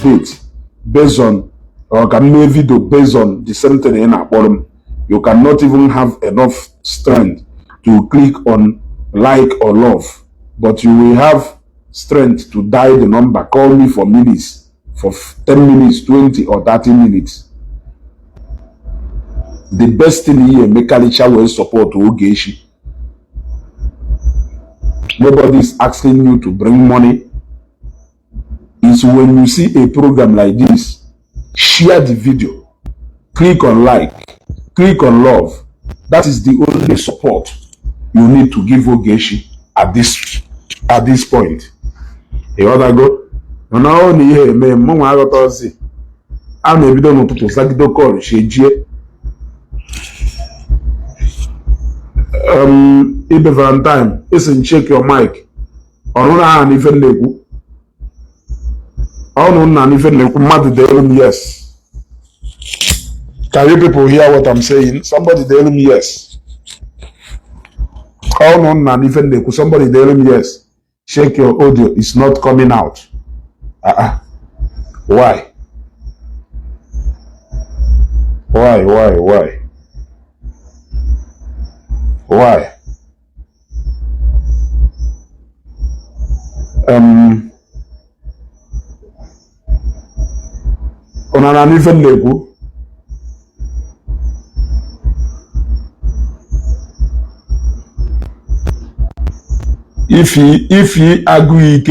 debate based on, or can make video based on the same thing in a bottom, you cannot even have enough strength to click on like or love, but you will have strength to dial the number, call me for minutes, for 10 minutes, 20 or 30 minutes. The best thing here, make Kalicha will support Ogechi. Nobody is asking you to bring money. It's when you see a program like this, share the video, click on like, click on love. That is the only support you need to give Ogechi at this point. You want to go? No, no, here, me, mama, I got to see. I'm a video to Sagido call, she Ibe Valentine, listen, check your mic. Or not even leku. Or not even leku. Mad the yes. Can you people hear what I'm saying? Somebody tell him yes. Or not even leku. Somebody tell him yes. Check your audio. It's not coming out. Why? Why? On an even level. If he agree,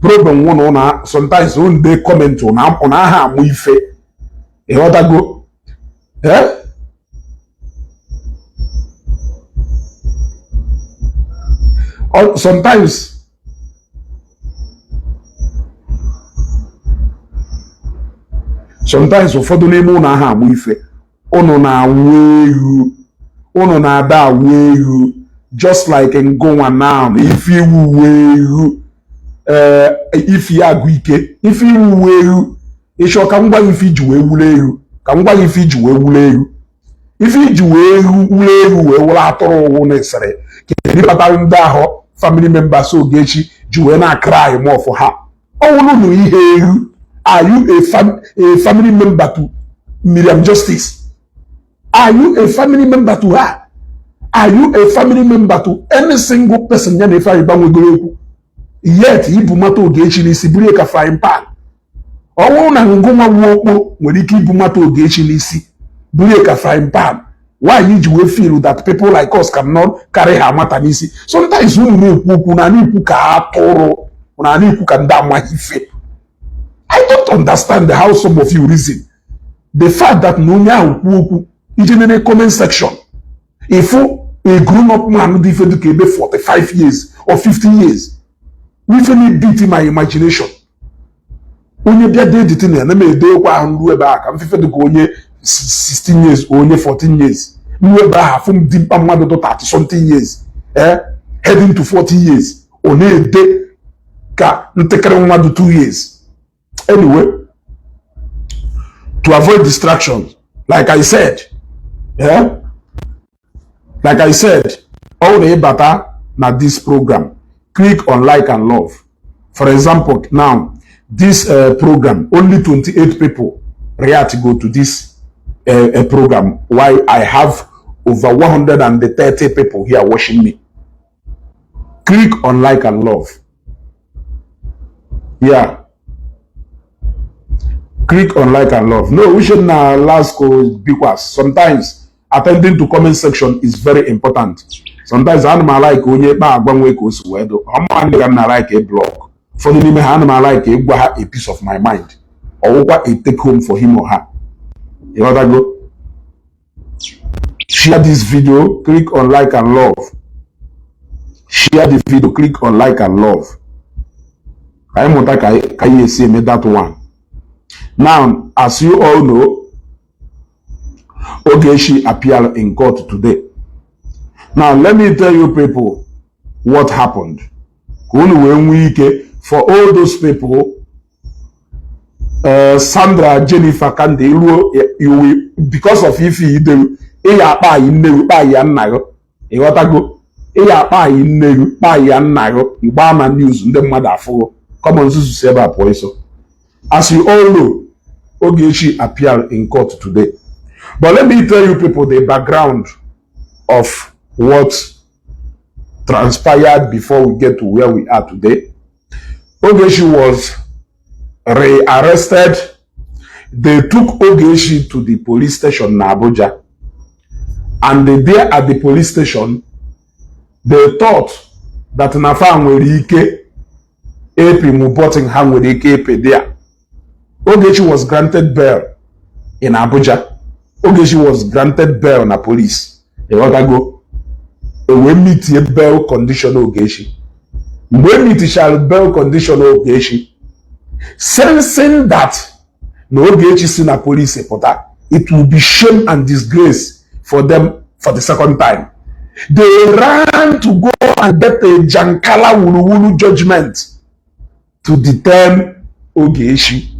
problem one on sometimes when they comment on how we fail. You want to go? Eh? Or sometimes ụfọdụ n'ime ụlọ ahụ agba ife ụnụ na-awa ehu just like ngụnwa now ife iwu uwe ehu ife ya agụ ike ife iwu uwe ehu ịchọ ka m gwa ife iji wee wule ehu ife iji wee wule ehu wee wụrụ atụrụ ụwụ na-esere kedu kpatara ndị ahụ family members Ogechi ji wee na-cry more for ha ọwụrụ ihe ehu. Are you a family member to Miriam Justice? Are you a family member to her? Are you a family member to any single person? Yet, Ibumato Ogechi n'isi buru ka frying pan. Ọwụ na ngụnwa nwokpo nwere ike Ibumato Ogechi n'isi buru ka frying pan. Why you will feel that people like us cannot carry her matter n'isi? Sometimes we na-ekwu okwu na na-ekwu ka atụrụ na na-ekwu ka ndị amaghị ife. I don't understand how some of you reason. The fact that Nunya Wuku is in the comment section. If a grown-up man live educated 45 years or 50 years, we feel beat in my imagination. When you get the thing, and me do what back. I'm 16 years or only 14 years. We back from deep to 30 something years. Heading to 40 years. Only a day ka ntekere 2 years. Anyway, to avoid distractions, like I said, all the better na this program. Click on like and love. For example, now this program, only 28 people react to go to this program. While I have over 130 people here watching me. Click on like and love. Yeah. Click on like and love. No, we should not last go because sometimes attending to comment section is very important. Sometimes I'm like onye ba agbanwe ko so wedo. I'm like a blog. For the name I'm like a piece of my mind. Or what a take home for him or her. You know that go? Share this video, click on like and love. Share the video, click on like and love. I want to say that one. Now, as you all know, Ogechi appeared in court today. Now, let me tell you people what happened. For all those people, Sandra, Jennifer, Kande, you will, because of if you do, news, the mother for common to say about poison. As you all know, Ogechi appeared in court today. But let me tell you people the background of what transpired before we get to where we are today. Ogechi was rearrested. They took Ogechi to the police station in Abuja. And there at the police station, they thought that Nafa nwere ike epi muboting ha nwere ike epi there. Ogechi was granted bail in Abuja. Ogechi was granted bail na police. E wata go. E we meet a bail condition Ogechi. We meet shall bail condition Ogechi. Sensing that no Ogechi si na police epota, it will be shame and disgrace for them for the second time. They ran to go and get a Jankala Wulu judgment to detain Ogechi.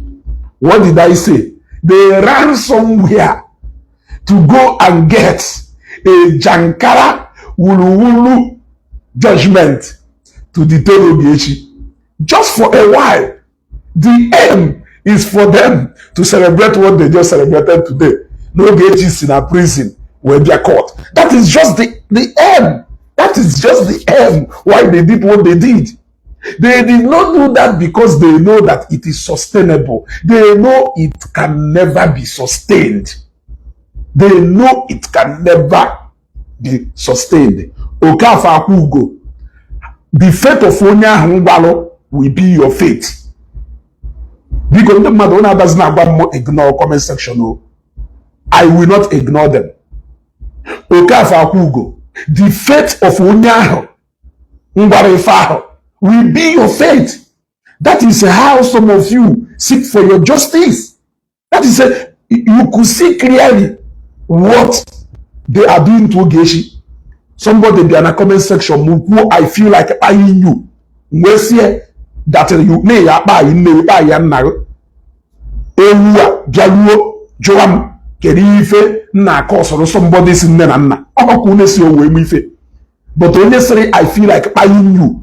What did I say? They ran somewhere to go and get a Jankala Wulu judgment to detain Ogechi. Just for a while. The aim is for them to celebrate what they just celebrated today. No Ogechi is in a prison where they are caught. That is just the aim. That is just the aim why they did what they did. They did not do that because they know that it is sustainable. They know it can never be sustained. They know it can never be sustained. Okafa Akugo, the fate of Onya Hungwalo will be your fate. Because the Madonna does not ignore comment section. I will not ignore them. Okafa Akugo, the fate of Onya Hungwalo will be your fate. That is how some of you seek for your justice. That is you could see clearly what they are doing to Ogechi. Somebody in the comment section, I feel like buying you. That you may buy Joam Kerife na cause or somebody's in Nenana. But honestly, I feel like buying you.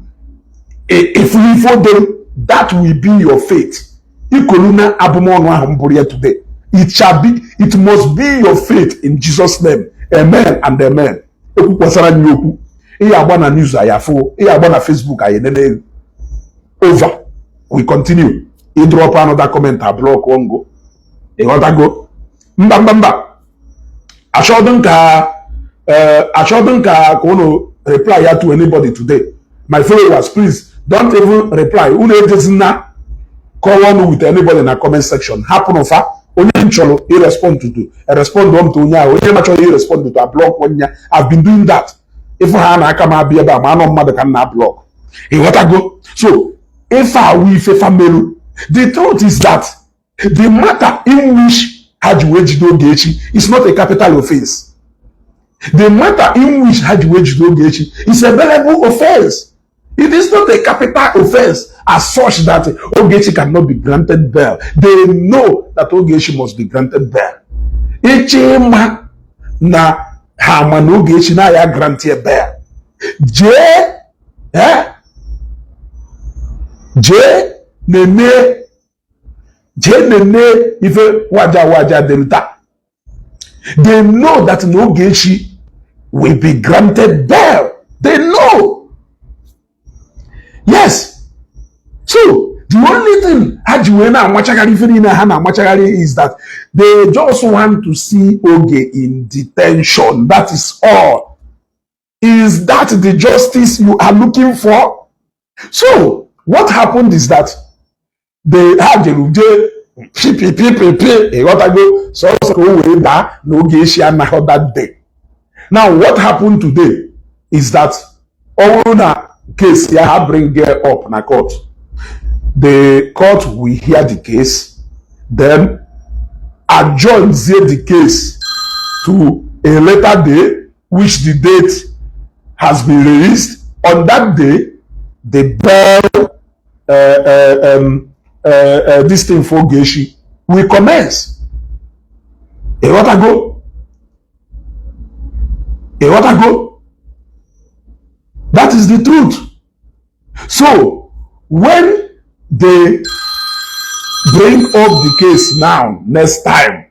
If we for them, that will be your fate. Ikoluna Abumon Hamburia today. It must be your fate in Jesus' name. Amen and amen. News Facebook over. We continue. He drop another comment. I block one go. He want to go. Mbamba. I shouldn't reply to anybody today. My followers, please don't even reply. Unu just na call on with anybody in the comment section. Happen of only cholo he respond to. I respond to nya. Only macho he respond to a block one nya. I've been doing that. If I come up here, but man on mother can not block. He want to go. So if I will family, the truth is that the matter in which Haji Ogechi is not a capital offense. The matter in which Haji Ogechi is a valuable offense. It is not a capital offense as such that Ogechi cannot be granted bail. They know that Ogechi must be granted bail. Echema na Haman Ogechi na ya granted bail. Nene ife waja delta. They know that Ogechi will be granted bail. They know. Yes. So the only thing Hajiwena and Machagari is that they just want to see Oge in detention. That is all. Is that the justice you are looking for? So what happened is that they had the that day. Now what happened today is that owner case here bring her up in a court. The court will hear the case, then adjourn the case to a later day, which the date has been released. On that day, the bail this thing for Ogechi will commence. A what ago? That is the truth. So when they bring up the case now, next time.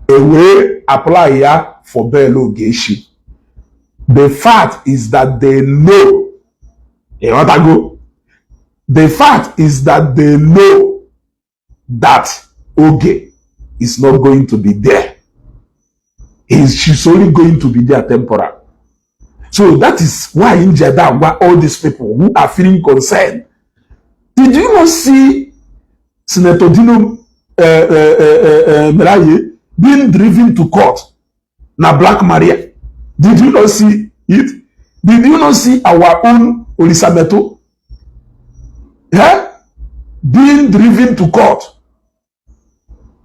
They will apply here for bail Ogechi. The fact is that they know. You know what I go? The fact is that they know that Oge is not going to be there. She's only going to be there temporary. So that is why in Jeddah, why all these people who are feeling concerned. Did you not see Senator Dino Melaye being driven to court? Na Black Maria. Did you not see it? Did you not see our own Olisabeto? Yeah? Being driven to court.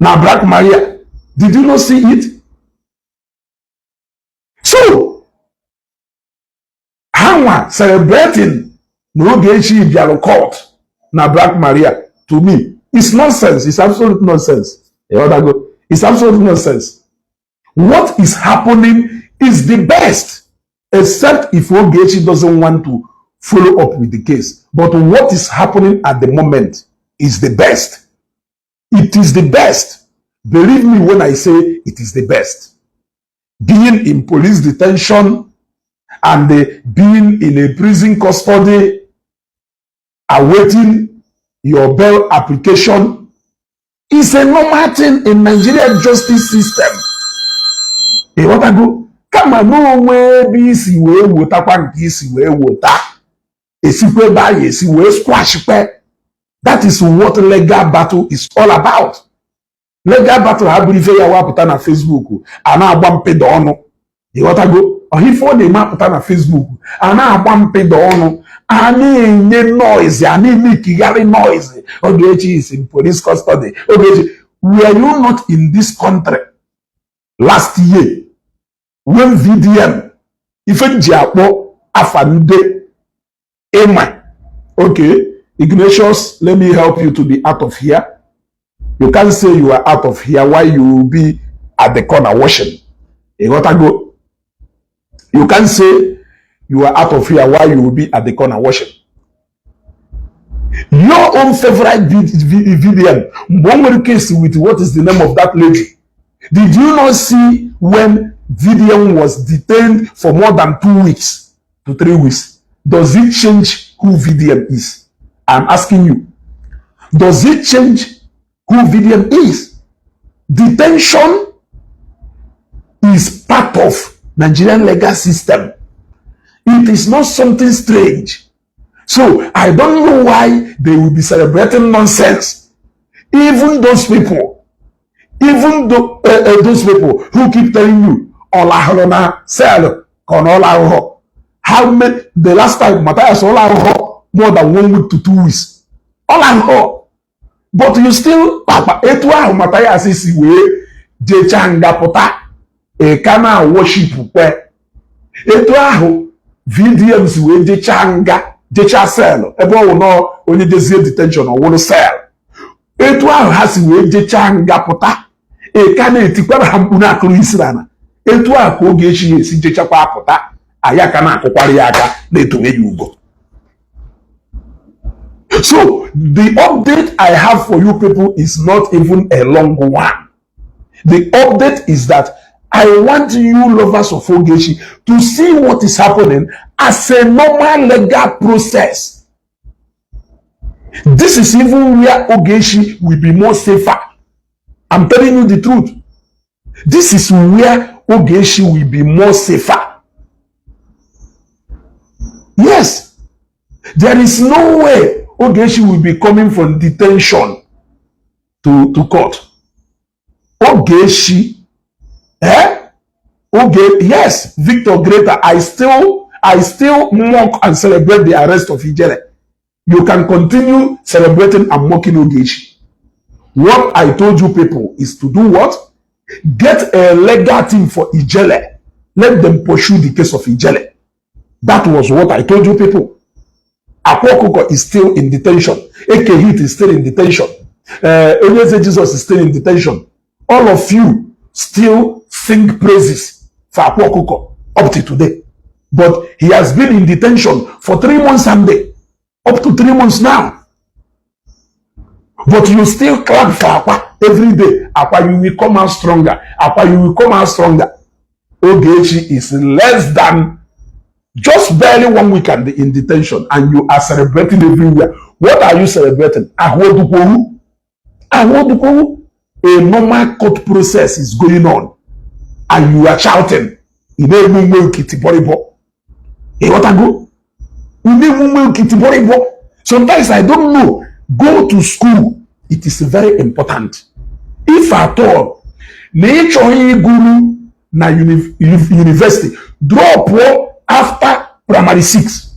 Na Black Maria. Did you not see it? So, how celebrating Ogechi Bialo court na Black Maria, to me, it's nonsense. It's absolute nonsense. It's absolute nonsense. What is happening is the best, except if Ogechi doesn't want to follow up with the case. But what is happening at the moment is the best. It is the best. Believe me when I say it is the best. Being in police detention and being in a prison custody, awaiting your bail application, is a normal thing in Nigerian justice system. You want to go? Come on, no way, be si we wota kwanki si we wota. Esikwe ba yesi we squash pe. That is what legal battle is all about. Legal battle ha believe ya waputa na Facebook. Ana agba mpedo onu. You want to go? Ohifo de maputa na Facebook. Ana agba mpedo onu. Ani enye noise. Ani mikigari noise. Ogechi is in police custody. Ogechi, were you not in this country last year when VDM even Japo Afande Emma? Okay, Ignatius, let me help you to be out of here. You can't say you are out of here while you will be at the corner washing. You gotta go. You can't say you are out of here while you will be at the corner washing. Your own favorite VDM, one case with what is the name of that lady? Did you not see when VDM was detained for more than 2 weeks to 3 weeks? Does it change who VDM is? I'm asking you. Does it change who VDM is? Detention is part of Nigerian legal system. It is not something strange. So I don't know why they will be celebrating nonsense. Even those people who keep telling you, Olahorona sell Konola. How many the last time Matthias Olaho more than 1 week to 2 weeks? Olaho. But you still etwa Matthias is way Jechanga pota a kana worship pe. Etwa VDMs way Jechanga. Jecha sell, ebo no only desire detention or want to sell. Etwa has we jecha ngapota. E kana etikwa hampuna kruisrana. Etwa ko Ogechi si jecha kwa apota. Ayaka na akokwari aka na etonye yugo. So the update I have for you people is not even a long one. The update is that I want you lovers of Ogechi to see what is happening as a normal legal process. This is even where Ogechi will be more safer. I'm telling you the truth. This is where Ogechi will be more safer. Yes. There is no way Ogechi will be coming from detention to court. Ogechi, okay, yes, Victor Greater, I still mock and celebrate the arrest of Ijele. You can continue celebrating and mocking Ogechi. What I told you people is to do what? Get a legal team for Ijele. Let them pursue the case of Ijele. That was what I told you people. Akwokoko is still in detention. AK Hit is still in detention. Onyeze Jesus is still in detention. All of you still sing praises for Akwokoko up to today. But he has been in detention for 3 months and day. Up to 3 months now. But you still clap for Akwa every day. Akwa, you will come out stronger. Akwa, you will come out stronger. Ogechi is less than just barely 1 week in detention, and you are celebrating everywhere. What are you celebrating? Ahodukowu. Ahodukowu. A normal court process is going on, and you are shouting. Sometimes I don't know. Go to school. It is very important. If at all, nature guru na university drop after primary 6.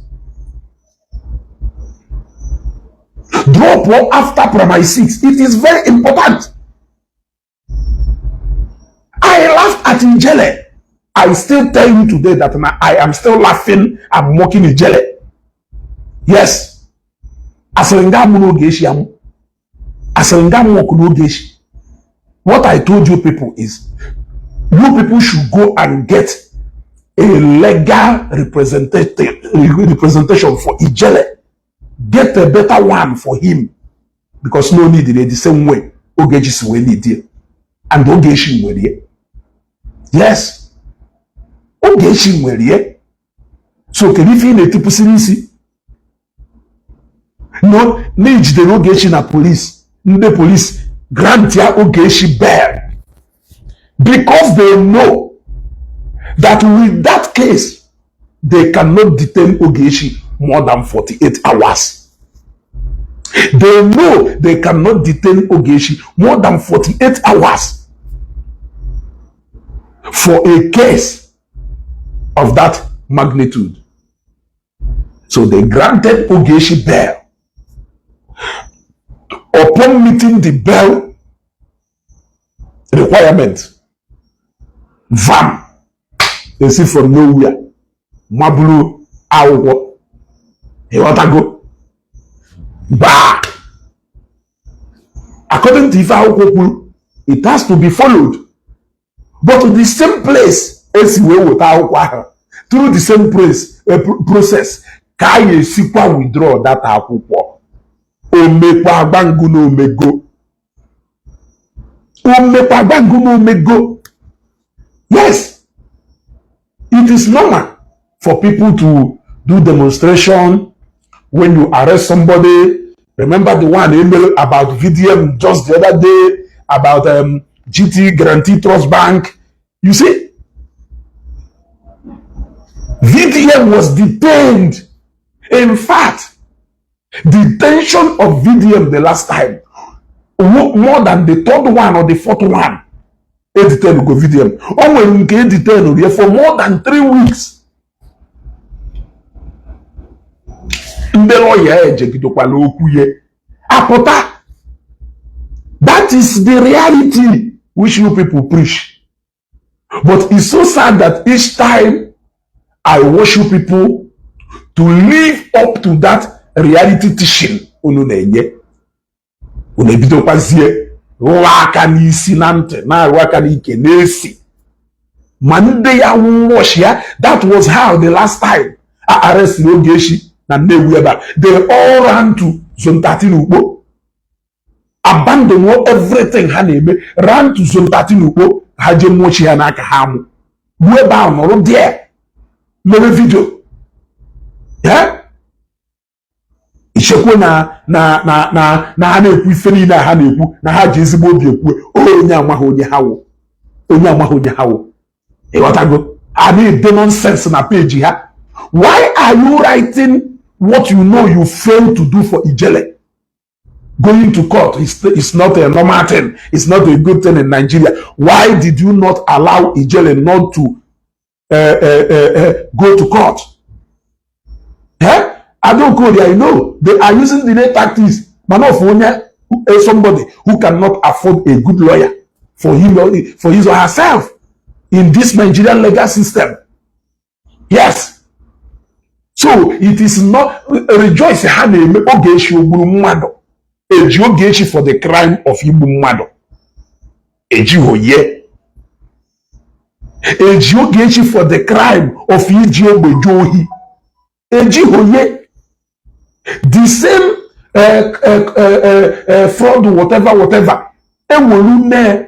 Drop after primary 6. It is very important. I laughed at Ijele. I still tell you today that I am still laughing and mocking Ijele. Yes. What I told you people is, you people should go and get a legal representation for Ijele. Get a better one for him. Because no need it the same way Ogechi will need it. And Ogechi will here. Yes. Ogechi will here. So can you feel the possibility? No, need the Ogechi na police. The police grant ya Ogechi bail. Because they know that with that case, they cannot detain Ogechi more than 48 hours. They know they cannot detain Ogechi more than 48 hours for a case of that magnitude. So they granted Ogechi bail. Upon meeting the bail requirement, VAM, they see from nowhere, Mabulu, Awo, he want to go. Bah! According to Ifa, it has to be followed. But to the same place, through the same process, can you withdraw that akwụkwọ? Omekwa bangu no mego. Omekwa bangu no mego. Yes. It is normal for people to do demonstration when you arrest somebody. Remember the one email about VDM just the other day about GT Guarantee Trust Bank. You see, VDM was detained. In fact, detention of VDM the last time, more than the third one or the fourth one, detained go VDM. When you get detained for more than 3 weeks. That is the reality which you people preach. But it's so sad that each time I watch you people to live up to that reality teaching. That was how the last time I arrested Ogechi. They all ran to Zone 13 Ugbo, abandoned everything, ran to Zone 13 Ugbo, Hajemochi Hanaka Hamu. We're bound all there. No video. Yeah? Ishekwe na hana ekwu ifeni na hana ekwu na ha ji ezigbo obi ekwu onye amaghị onye hawo. Onye amaghị onye hawo. Ịghọtago? I need the nonsense na page ha. Why are you writing what you know you failed to do for Ijele? Going to court is not a normal thing. It's not a good thing in Nigeria. Why did you not allow Ijele not to go to court? Yeah? I don't go there. I know they are using delay tactics. But not for somebody who cannot afford a good lawyer for him or his or herself in this Nigerian legal system. Yes. So it is not rejoice Ogechi Ogburu Eji Ogechi for the crime of Igbo Mmado. Eji Hoye. Eji Ogechi for the crime of Iji Ogbejohi. Eji Hoye. The same fraud, whatever. And will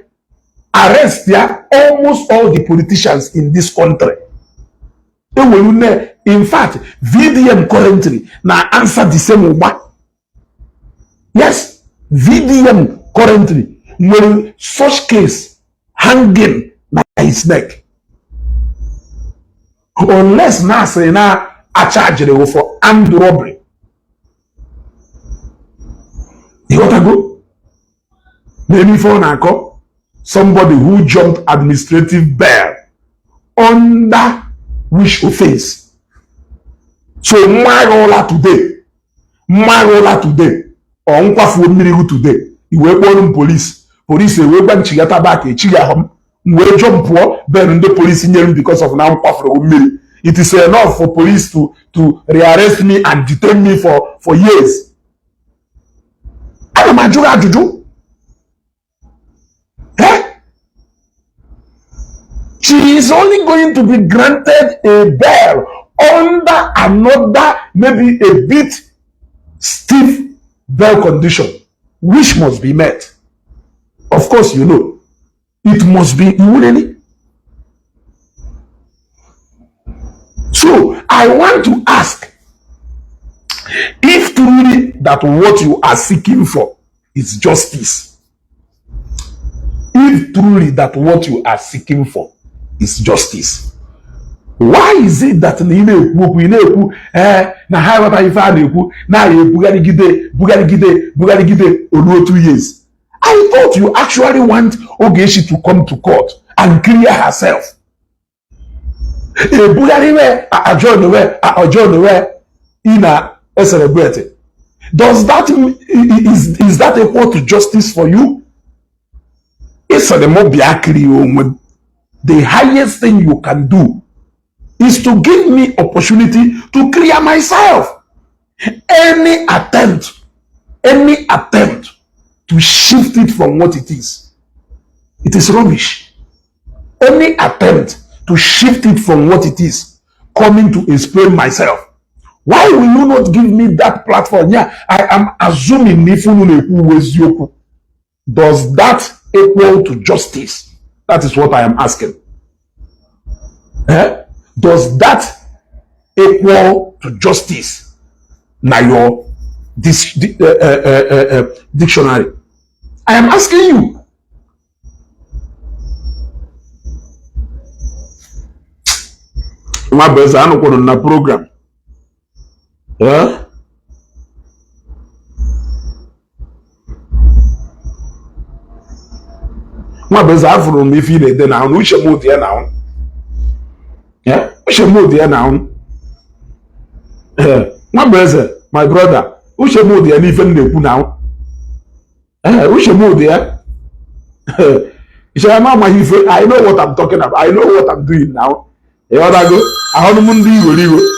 arrest almost all the politicians in this country. In fact, VDM currently now answer the same one. Yes, VDM currently will such case hanging by his neck. Unless now say now a charge for armed robbery. You gotta go. Maybe for Nako, somebody who jumped administrative bail under which offense? So Marola today, or Nkwafu Mirigu today, you were calling police we went Chigata back, Chigahom, we jump poor, burn the police in here because of now Nkwafu Miri. It is enough for police to rearrest me and detain me for years. I am a juju. She is only going to be granted a bail under another, maybe a bit stiff bail condition, which must be met. Of course, you know, it must be immediately. So, I want to ask, if truly that what you are seeking for is justice, if truly that what you are seeking for is justice, why is it that na high water if I na Bugarigide only 2 years? I thought you actually want Ogechi to come to court and clear herself. Bugarime a in a celebrity. Does that is that equal to justice for you? It's a the the highest thing you can do is to give me opportunity to clear myself. Any attempt to shift it from what it is rubbish. Any attempt to shift it from what it is, coming to explain myself. Why will you not give me that platform? Yeah, I am assuming does that equal to justice? That is what I am asking. Does that equal to justice? Now your dictionary. I am asking you. My best, I don't on a program. Yeah. My best, I from me feel it now. We should move there now. Yeah, we should move there now. My brother, we should move there even now. We should move there. I know what I'm talking about. I know what I'm doing now. You want to go? I want to go.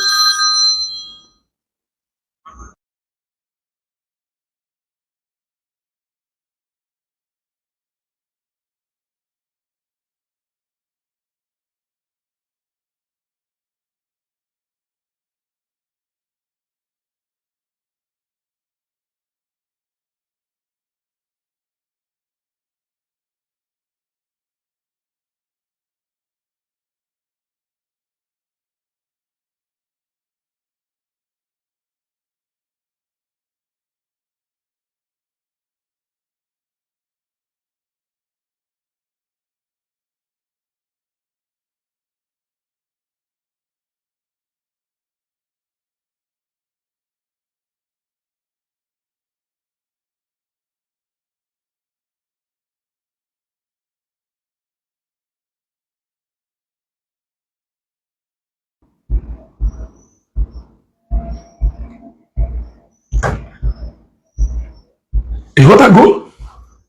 You want to go?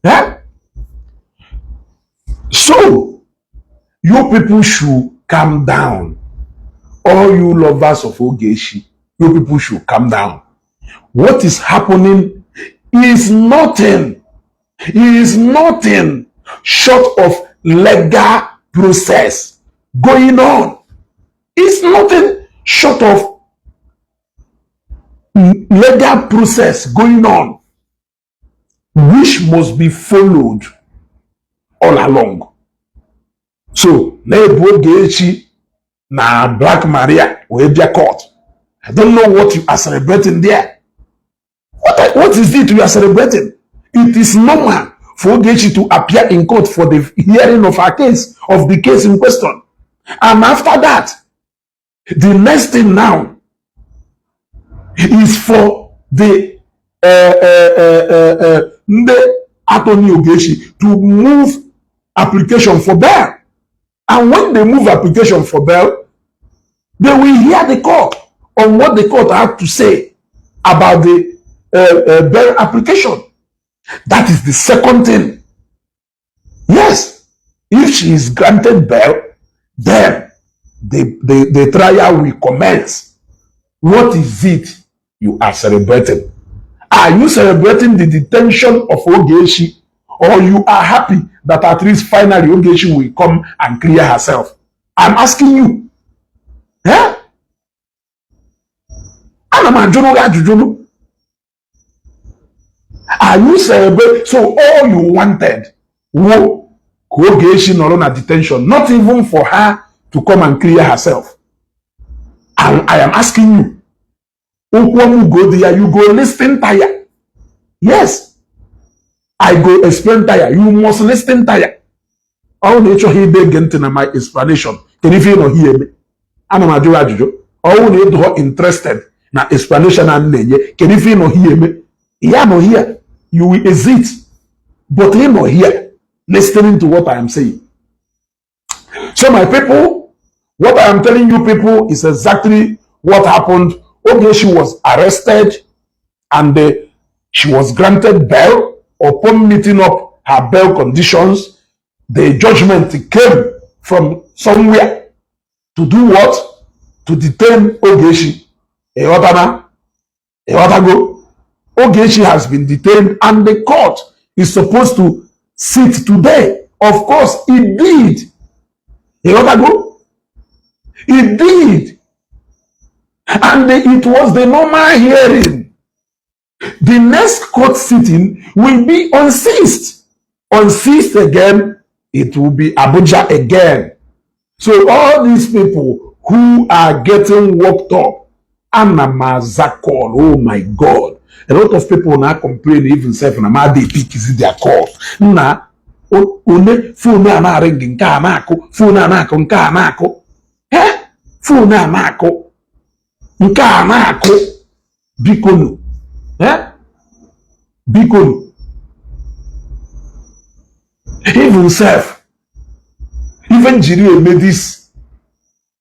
Yeah? So, you people should calm down. All you lovers of Ogechi, you people should calm down. What is happening is nothing. It is nothing short of legal process going on. It's nothing short of legal process going on, which must be followed all along. So, na-ebu Ogechi na Black Maria with their court. I don't know what you are celebrating there. What is it you are celebrating? It is normal for Ogechi to appear in court for the hearing of her case, of the case in question. And after that, the next thing now is for the attorney Ogechi to move application for bail. And when they move application for bail, they will hear the court on what the court had to say about the bail application. That is the second thing. Yes, if she is granted bail, then the trial will commence. What is it you are celebrating? Are you celebrating the detention of Ogechi, or you are happy that at least finally Ogechi will come and clear herself? I'm asking you. Eh? Are you celebrating? So all you wanted was Ogechi not on a detention, not even for her to come and clear herself. And I am asking you, you go there, you go listen tire. Yes, I go explain tire. You must listen tire. All nature he beg into my explanation. Can you feel hear me? I'm a Jojo. All need to interested na explanation and nenye. Can you feel hear me? Yeah, no here. You will exit, but he not here listening to what I am saying. So my people, what I am telling you people is exactly what happened. Ogechi was arrested and she was granted bail. Upon meeting up her bail conditions, the judgment came from somewhere to do what? To detain Ogechi. Ogechi has been detained and the court is supposed to sit today. Of course, it did. It did. And it was the normal hearing. The next court sitting will be on 6th. On 6th again, it will be Abuja again. So all these people who are getting worked up, Anamazakol, oh my God. A lot of people now complain, even say, they pick is their call. Now, one phone na ringing kanako, phone anako, nkanako. Eh? Phone anako. Nkanako. Bikonu. Eh? Bikonu. Even self. Even Jiri made this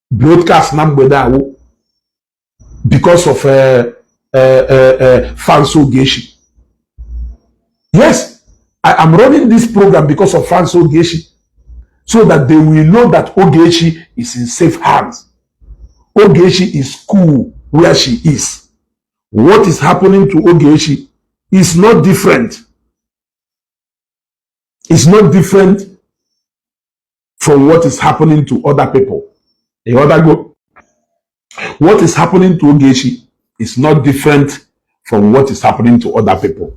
broadcast number that because of Fans Ogechi. Yes, I am running this program because of Fans Ogechi, so that they will know that Ogechi is in safe hands. Ogechi is cool where she is. What is happening to Ogechi is not different. It's not different from what is happening to other people. The other go. What is happening to Ogechi is not different from what is happening to other people.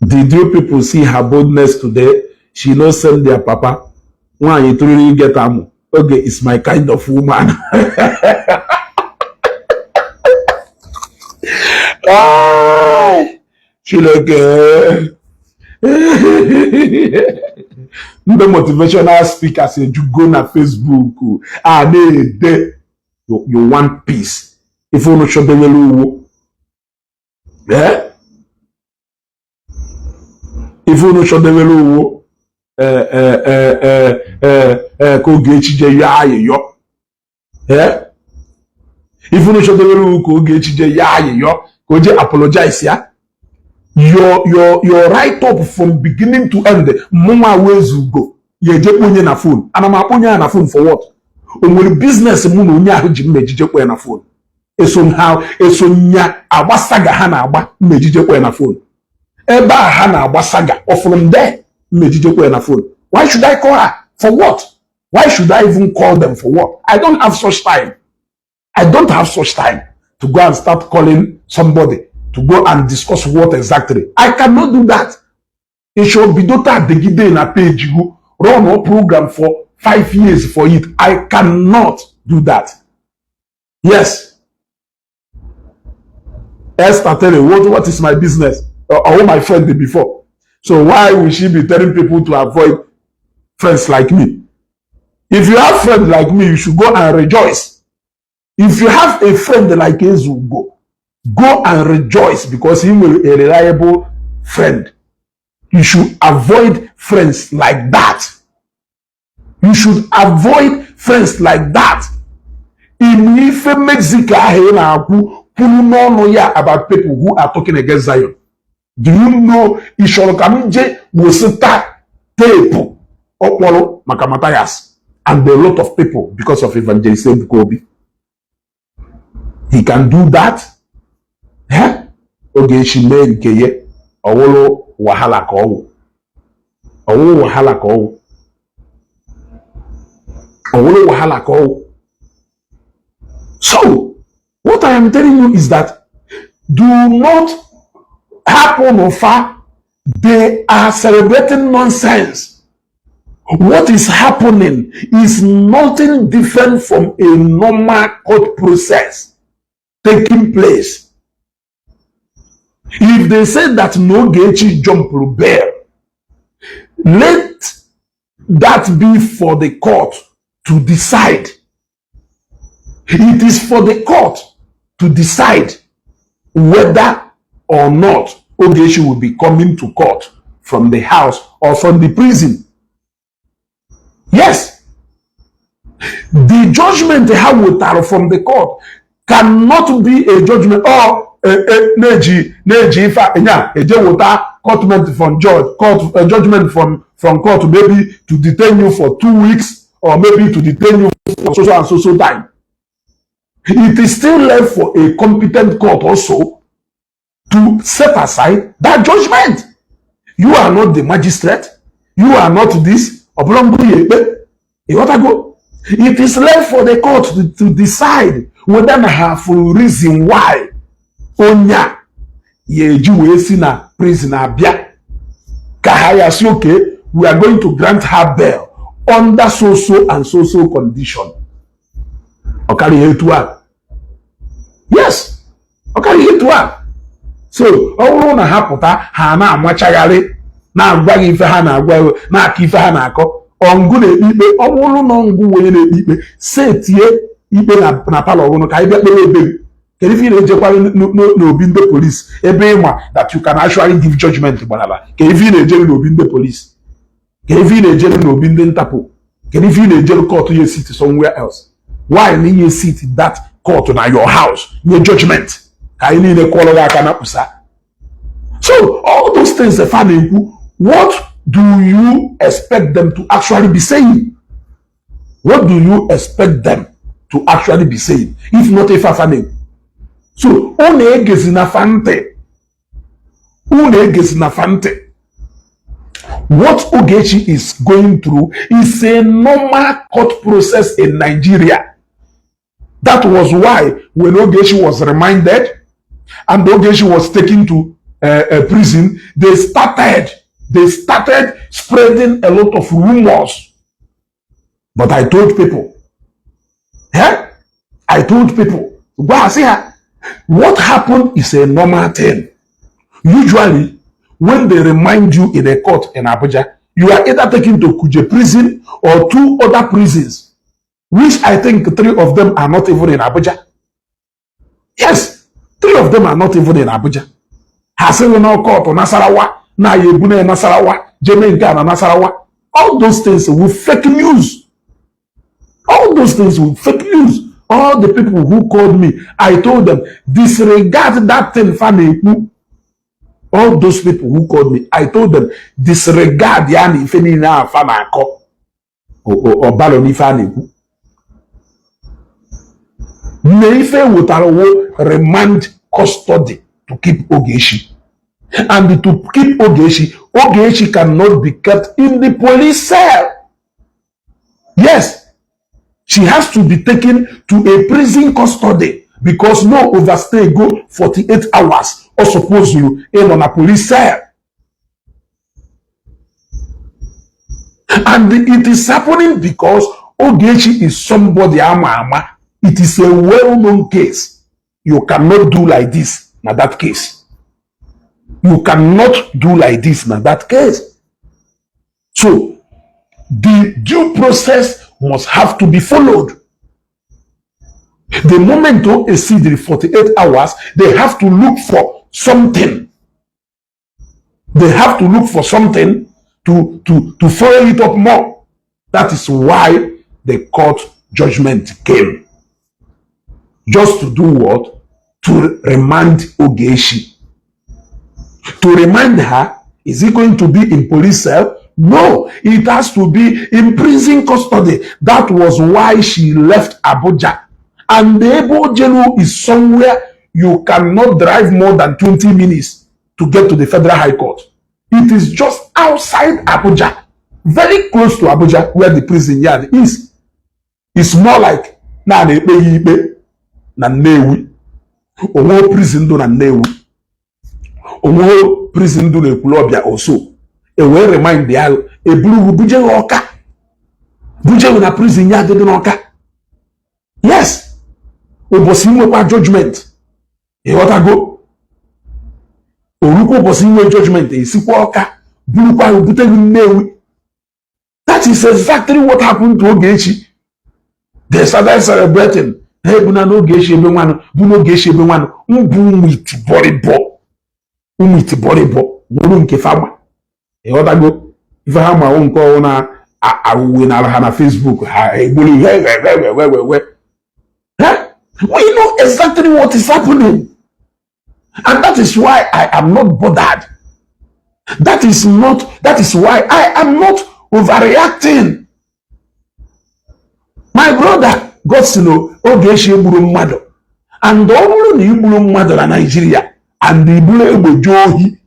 Did you people see her boldness today? She no send their papa. Why you truly get am? Okay, it's my kind of woman. She like the motivational speaker said you go na Facebook. You want peace. If you no show them yeah? If you no show them Ogechi je ya yo. Yeah? If you no show them Ogechi je ya yo, go je apologize ya. Your right up from beginning to end. Mama wezu go. Ye je ponye na phone. Anama ponye na phone for what? Onwere business mu na onye ahụ ji mmejije kwe na phone. Somehow nya agbasaga ha na agba mmejije kwe na phone. Ebe ha na agbasaga from there mmejije kwe na phone. Why should I call her? For what? Why should I even call them for what? I don't have such time. I don't have such time to go and start calling somebody to go and discuss what exactly. I cannot do that. It should be dota begide in a page you run a program for 5 years for it. I cannot do that. Yes. Esther tell you, what is my business? Or my friend did before. So why will she be telling people to avoid friends like me? If you have friends like me, you should go and rejoice. If you have a friend like Ezu, go and rejoice because he will be a reliable friend. You should avoid friends like that. You should avoid friends like that. In Mexico, about people who are talking against Zion. Do you know Ishorokamije Wosita Tepu Okwalo Makamatayas and a lot of people because of evangelist Kobe? He can do that. Eh? Ogechi Okeke Owolo wahala ko. Owolo wahala ko. Owolo wahala ko. So, what I am telling you is that do not happen or far. They are celebrating nonsense. What is happening is nothing different from a normal court process taking place. If they say that no Ogechi jumped bail, let that be for the court to decide. It is for the court to decide whether or not Ogechi will be coming to court from the house or from the prison. Yes. The judgment from the court cannot be a judgment or judgment from court maybe to detain you for 2 weeks or maybe to detain you for so and so time. It is still left for a competent court also to set aside that judgment. You are not the magistrate. You are not this. It is left for the court to decide whether they have a reason why Onya Yeji na prison abia. Kahaya say, okay, we are going to grant her bail under so and so condition. Okari Hetua. Yes. Okari Hetua. So, all na haputa hana amachagari na agwagi ife ha na agwa na aka ife ha na akọ ongu na ekpe ọwụrụ na ongu wee na ekpe setie ikpe na palo ọgụnụ ka ibe kpere ebe kedu ife na-ejekwara n'obi ndị police ebe ịma that you can actually give judgment gbarala ka ife na-ejere n'obi ndị police ka ife na-ejere n'obi ndị ntapo kedu ife na-ejere court ye sit somewhere else why na ye sit that court na your house nye judgment ka anyị niile kwọrọ ya aka na kpusa. So all those things the father, what do you expect them to actually be saying? What do you expect them to actually be saying? If not a family. So one gezina fante. What Ogechi is going through is a normal court process in Nigeria. That was why when Ogechi was reminded and Ogechi was taken to prison, they started spreading a lot of rumors. But I told people, what happened is a normal thing. Usually, when they remind you in a court in Abuja, you are either taken to Kuje prison or 2 other prisons, which I think 3 of them are not even in Abuja. Yes, 3 of them are not even in Abuja. Haselu no court on Nasarawa, na Yebune Nasarawa, Jemenka na Nasarawa. All those things with fake news. All those things with fake news. All the people who called me, I told them, disregard that thing, family. All those people who called me, I told them, disregard yani ifeni na fana ko or baloni fani. Neife wutarawo remand custody to keep Ogechi. And to keep Ogechi cannot be kept in the police cell. Yes. She has to be taken to a prison custody because no overstay go 48 hours or suppose you in on a police cell. And it is happening because Ogechi is somebody ama. It is a well-known case. You cannot do like this in that case. You cannot do like this in that case. So, the due process must have to be followed. The moment to exceed the 48 hours, they have to look for something. They have to look for something to follow it up more. That is why the court judgment came. Just to do what? To remand Ogechi. To remind her, is he going to be in police cell? No, it has to be in prison custody. That was why she left Abuja. And the Igbo jail is somewhere you cannot drive more than 20 minutes to get to the Federal High Court. It is just outside Abuja, very close to Abuja, where the prison yard is. It's more like na Nnewi. Owo prison do na Nnewi. Owo prison do na Ekulobia also. E will remind the al e buru buje oka. Buje na prison yard do na oka. Yes. Obosi nwekwa judgment. E go. Oruko obosi nwe judgment e sikwa oka. Burukwa obute Nnewi. That is exactly what happened to Ogechi. They started celebrating. Hey, buna no Ogechi ebe nwanu, buna Ogechi ebe nwanu. Mbu iti boribo. Iti boribo. Mulu nke fama. Go. If I have my own call na awuwe na ha na Facebook, ha egboli we. We know exactly what is happening. And that is why I am not bothered. That is why I am not overreacting. My brother got to know Ogechi egburu mmadụ. And ọ bụrụ na igburu mmadụ na Nigeria and igburu egbe johi.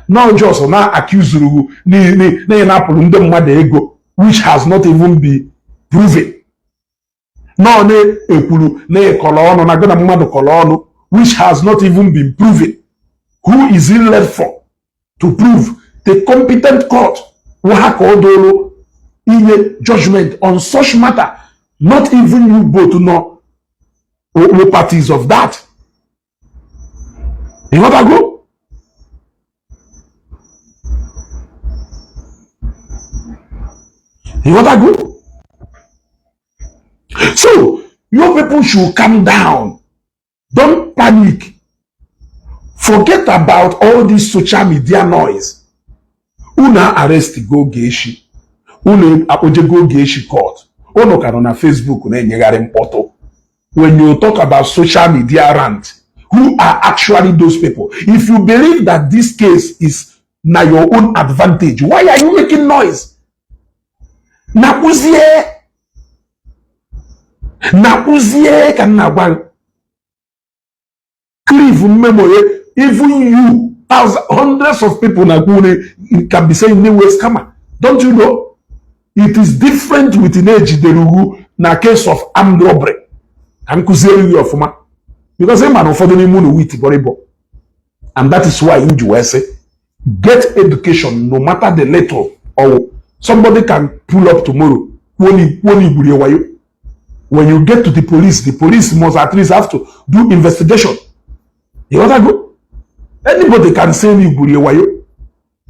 Now just na accuse you na apụrụ ndị mmadụ ego which has not even been proven. No na ekwuru na ịkọrọ ọnụ na gona mmadụ kọrọ ọnụ which has not even been proven. Who is it left for to prove? The competent court will have called in judgment on such matter. Not even you both know no parties of that. You want to go? You want to go? So, you people should calm down. Don't panic. Forget about all this social media noise. Una arrest Ogechi. Una apoje Ogechi court. Ono kanona Facebook na enyegari mpoto. When you talk about social media rant, who are actually those people? If you believe that this case is na your own advantage, why are you making noise? Na uzie can na gwa. Clive memory, even you, hundreds of people na can be saying new ways scammer. Don't you know? It is different with Ineji Derugu na case of armed robbery. I'm kuzeri of ma. Because a man of the moon with boribo. And that is why in USA get education no matter the letter or somebody can pull up tomorrow. When you get to the police must at least have to do investigation. You want to go? Anybody can say me Wayo,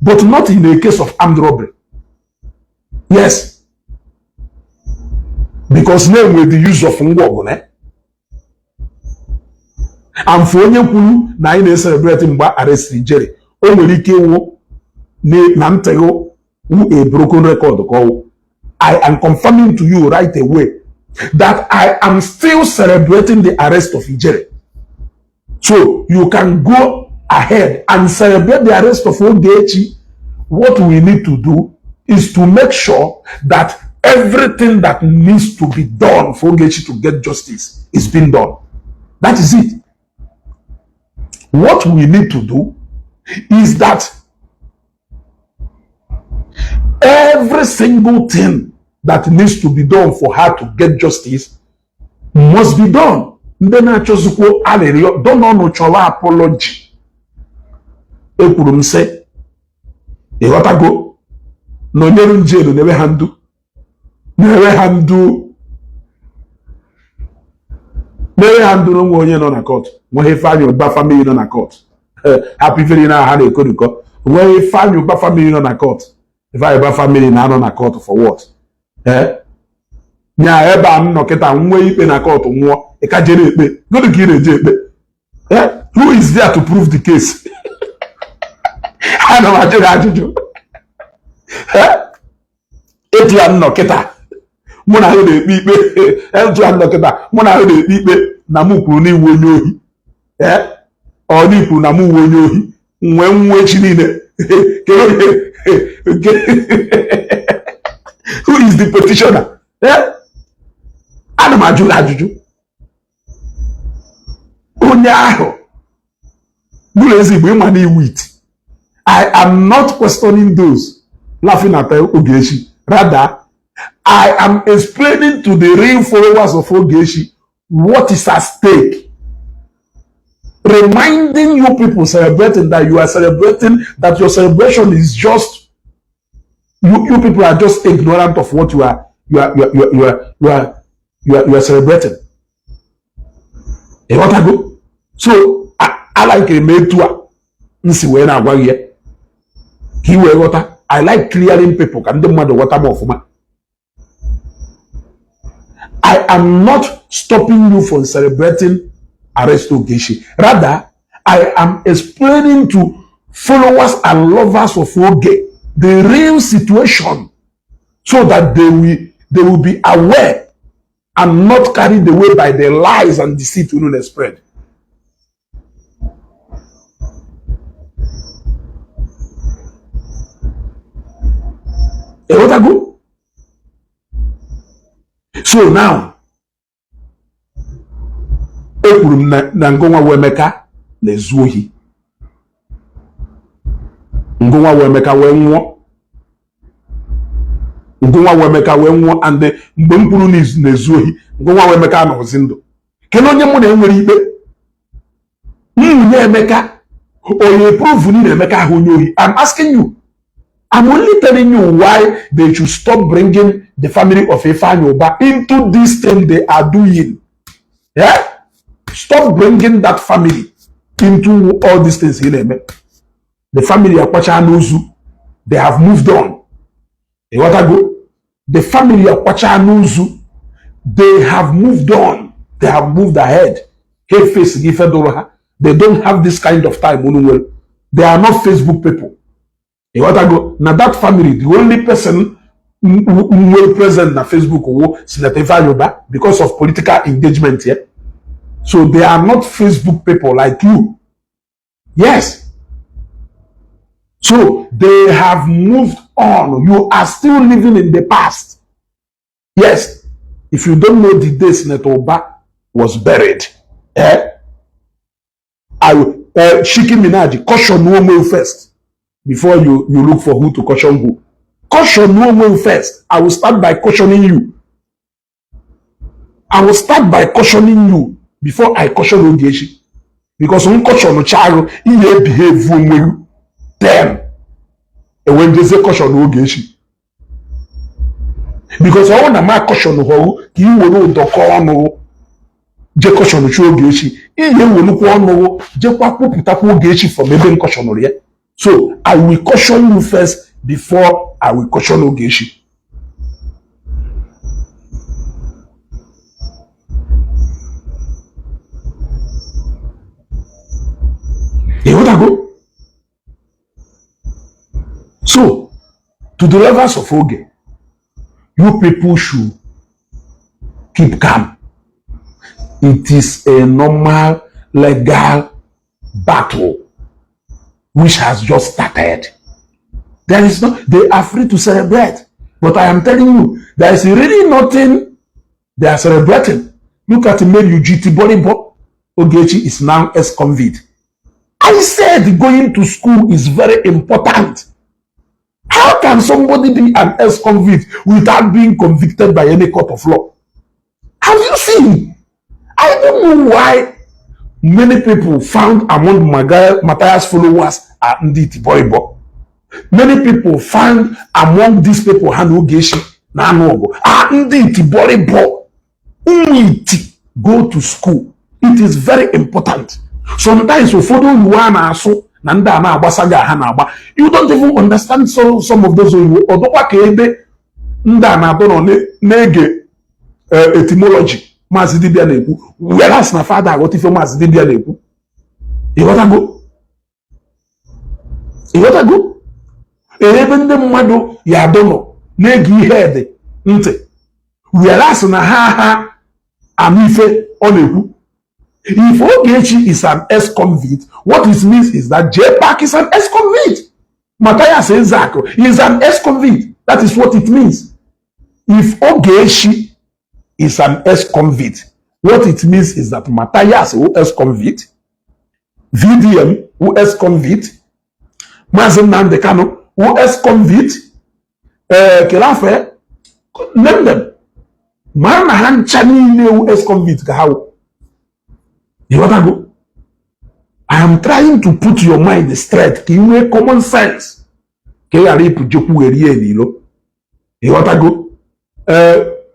but not in a case of armed robbery. Yes. Because name with the use of ngwogone. And for onye kwuru na anyị na-celebrate mgba arrest Jerry, o nwere ike wo na ntego a broken record call. I am confirming to you right away that I am still celebrating the arrest of Jerry. So you can go ahead and celebrate the arrest of Ogechi. What we need to do is to make sure that everything that needs to be done for Ogechi to get justice is being done. That is it. What we need to do is that every single thing that needs to be done for her to get justice must be done. Ndị na-achọzikwo arịrịọ donọnụ chọrọ apology. Ekwuru m sị, ịghọtago na onyeru njelu na-ewe ha ndu n'onwe onye nọ na court. Nweghị Ifeanyi Ụba family nọ na court. Happy very na ha na-ekorikọ. Nweghị Ifeanyi Ụba family nọ na court. Ifeanyi Ụba family na-anọ na court for what? Nya ebe a nọ kịta nwe ikpe na court nwụọ ịka jere ekpe godu ka ị na-eje ekpe. Who is there to prove the case? Ana m ajụ ajụjụ. Etu ya nọ kịta mụ na ha na-ekpe ikpe. Etu ya nọ kịta mụ na ha na-ekpe ikpe na mụ kwuru n'iwu onye ohi. Ọ n'ikwu na mụ uwe onye ohi nwee nwa echi niile. Who is the petitioner? Ana m ajụ ajụjụ. Onye ahụ bụrụ ezigbo ịma n'iwu iti. I am not questioning those laughing at Ogechi. Rather, I am explaining to the real followers of Ogechi what is at stake. Reminding you people celebrating that you are celebrating, that your celebration is just, you people are just ignorant of what you are celebrating. You want to go? So I like a metua. Nsi we na agwa ye. Ki we water. I like clearing people. Can the mother water more for me? I am not stopping you from celebrating arrest Ogechi. Rather, I am explaining to followers and lovers of Oge the real situation, so that they will be aware and not carried away by the lies and deceit we know spread. So now, ekwuru m na ngụnwa Emeka na-ezu ohi. Ngụnwa Emeka wee nwụọ. Ngụnwa Emeka wee nwụọ, and mgbe m kwuru na-ezu ohi, ngụnwa Emeka anọghịzi ndụ. Kedu onye mụ na-enwere ikpe? Nwunye Emeka onye prove ni Emeka ahụ onye ohi. I'm asking you. I'm only telling you why they should stop bringing the family of Ifeanyi Uba into this thing they are doing. Yeah? Stop bringing that family into all these things. The family of Kwacha Anuzu, they have moved on. You want to go? The family of Kwacha Anuzu, they have moved on. They have moved ahead. Hey, face, they don't have this kind of time. They are not Facebook people. You want to go? Now that family, the only person who will present na Facebook who Senator Ifeanyi Uba because of political engagement here. So they are not Facebook people like you. Yes. So they have moved on. You are still living in the past. Yes. If you don't know the day Senator Uba was buried, Shiki Minaji, caution no more first. Before you look for who to caution who. Caution no one first. I will start by cautioning you. I will start by cautioning you before I caution Ogechi. Because when caution no child, he behave when them. And when they say caution Ogechi. Because I want to make caution who he will know the corner. Je caution Ogechi. He will look one je kwa puta Ogechi for maybe caution or yet. So I will caution you first before I will caution Ogechi. You want to go? So, to the lovers of Oge, you people should keep calm. It is a normal, legal battle which has just started. There is no, they are free to celebrate. But I am telling you, there is really nothing they are celebrating. Look at Mary UGT Boribo. Ogechi is now ex-convict. I said going to school is very important. How can somebody be an ex-convict without being convicted by any court of law? Have you seen? I don't know why many people found among Matthias followers are Nditi Boibo. Many people found among these people Ogechi are Nditi Boibo. Go to school. It is very important. Sometimes you follow you don't even understand some of those etymology. Mazidibia neku. Whereas my father got if Mazidibia neku. You gotta go. You gotta go. Even the mado yadono negi head nte. Whereas na ha amife oneku. If Ogechi is an ex-convict, what it means is that J-Pack is an ex-convict. Matthias Ezako is an ex-convict. That is what it means. If Ogechi is an ex-convict, what it means is that Matthias, who ex-convict, VDM, who ex-convict, Mazen Nandekano, who ex-convict, Kelafe, name them. Manahan Chanine, who ex-convict, Kahao. You want to go? I am trying to put your mind straight. You make common sense. You want to go?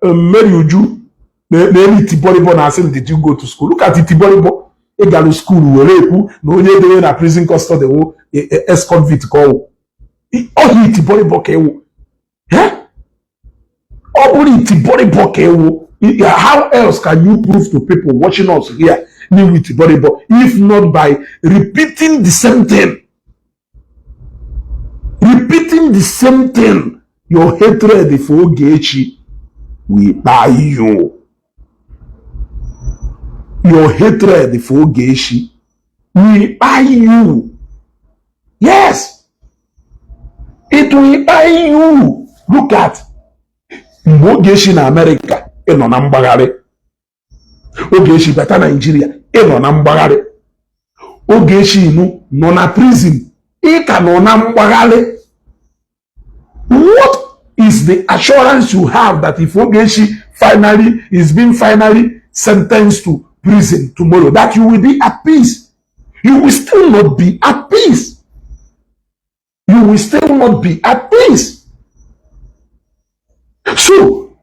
Mary Uju, Mary Tiboribo, and saying, did you go to school? Look at Tiboribo. A galo school, no, you're doing a prison custody, ex-convict call. Oh, Tiboribo, yeah? Oh, Tiboribo, how else can you prove to people watching us here? If not by repeating the same thing. Repeating the same thing. Your hatred for Ogechi will buy you. Your hatred for Ogechi will buy you. Yes. It will buy you. Look at Ogechi in America. Ogechi bata Nigeria eno na mgbagharị. Ogechi no na prison ka no na mgbagharị. What is the assurance you have that if Ogechi finally is being sentenced to prison tomorrow, that you will be at peace? You will still not be at peace. You will still not be at peace. So,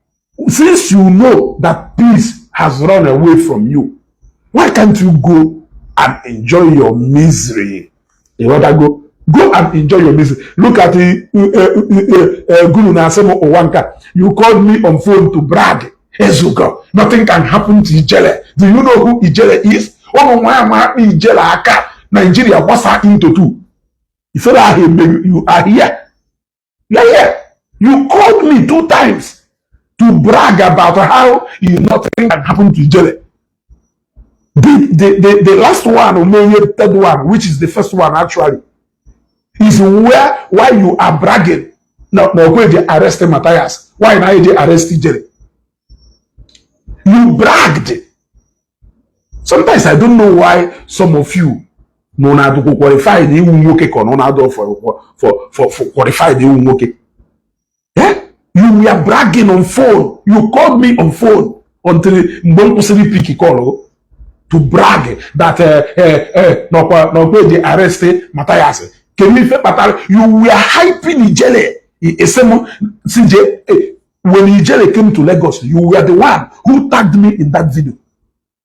since you know that peace has run away from you, why can't you go and enjoy your misery? You want to go? Go and enjoy your misery. Look at the Guru Nasemo Owanka. You called me on phone to brag. Ezuko, nothing can happen to Ijele. Do you know who Ijele is? Oh, my Ijele Aka. Nigeria was into two. If you are here, you are here. You are here. You called me 2 times to brag about how nothing can happen to Ijele. The last one, or maybe the third one, which is the first one actually, is why you are bragging. Now go they arrest Matthias. Why now they arrest Ijele? You bragged. Sometimes I don't know why some of you no na to qualify the Umoke for qualify the Umoke. Yeah? You were bragging on phone. You called me on phone until Mbonkusiri Piki call to brag that no they arrested Matthias. Can you were hyping Ijele. When Ijele came to Lagos, you were the one who tagged me in that video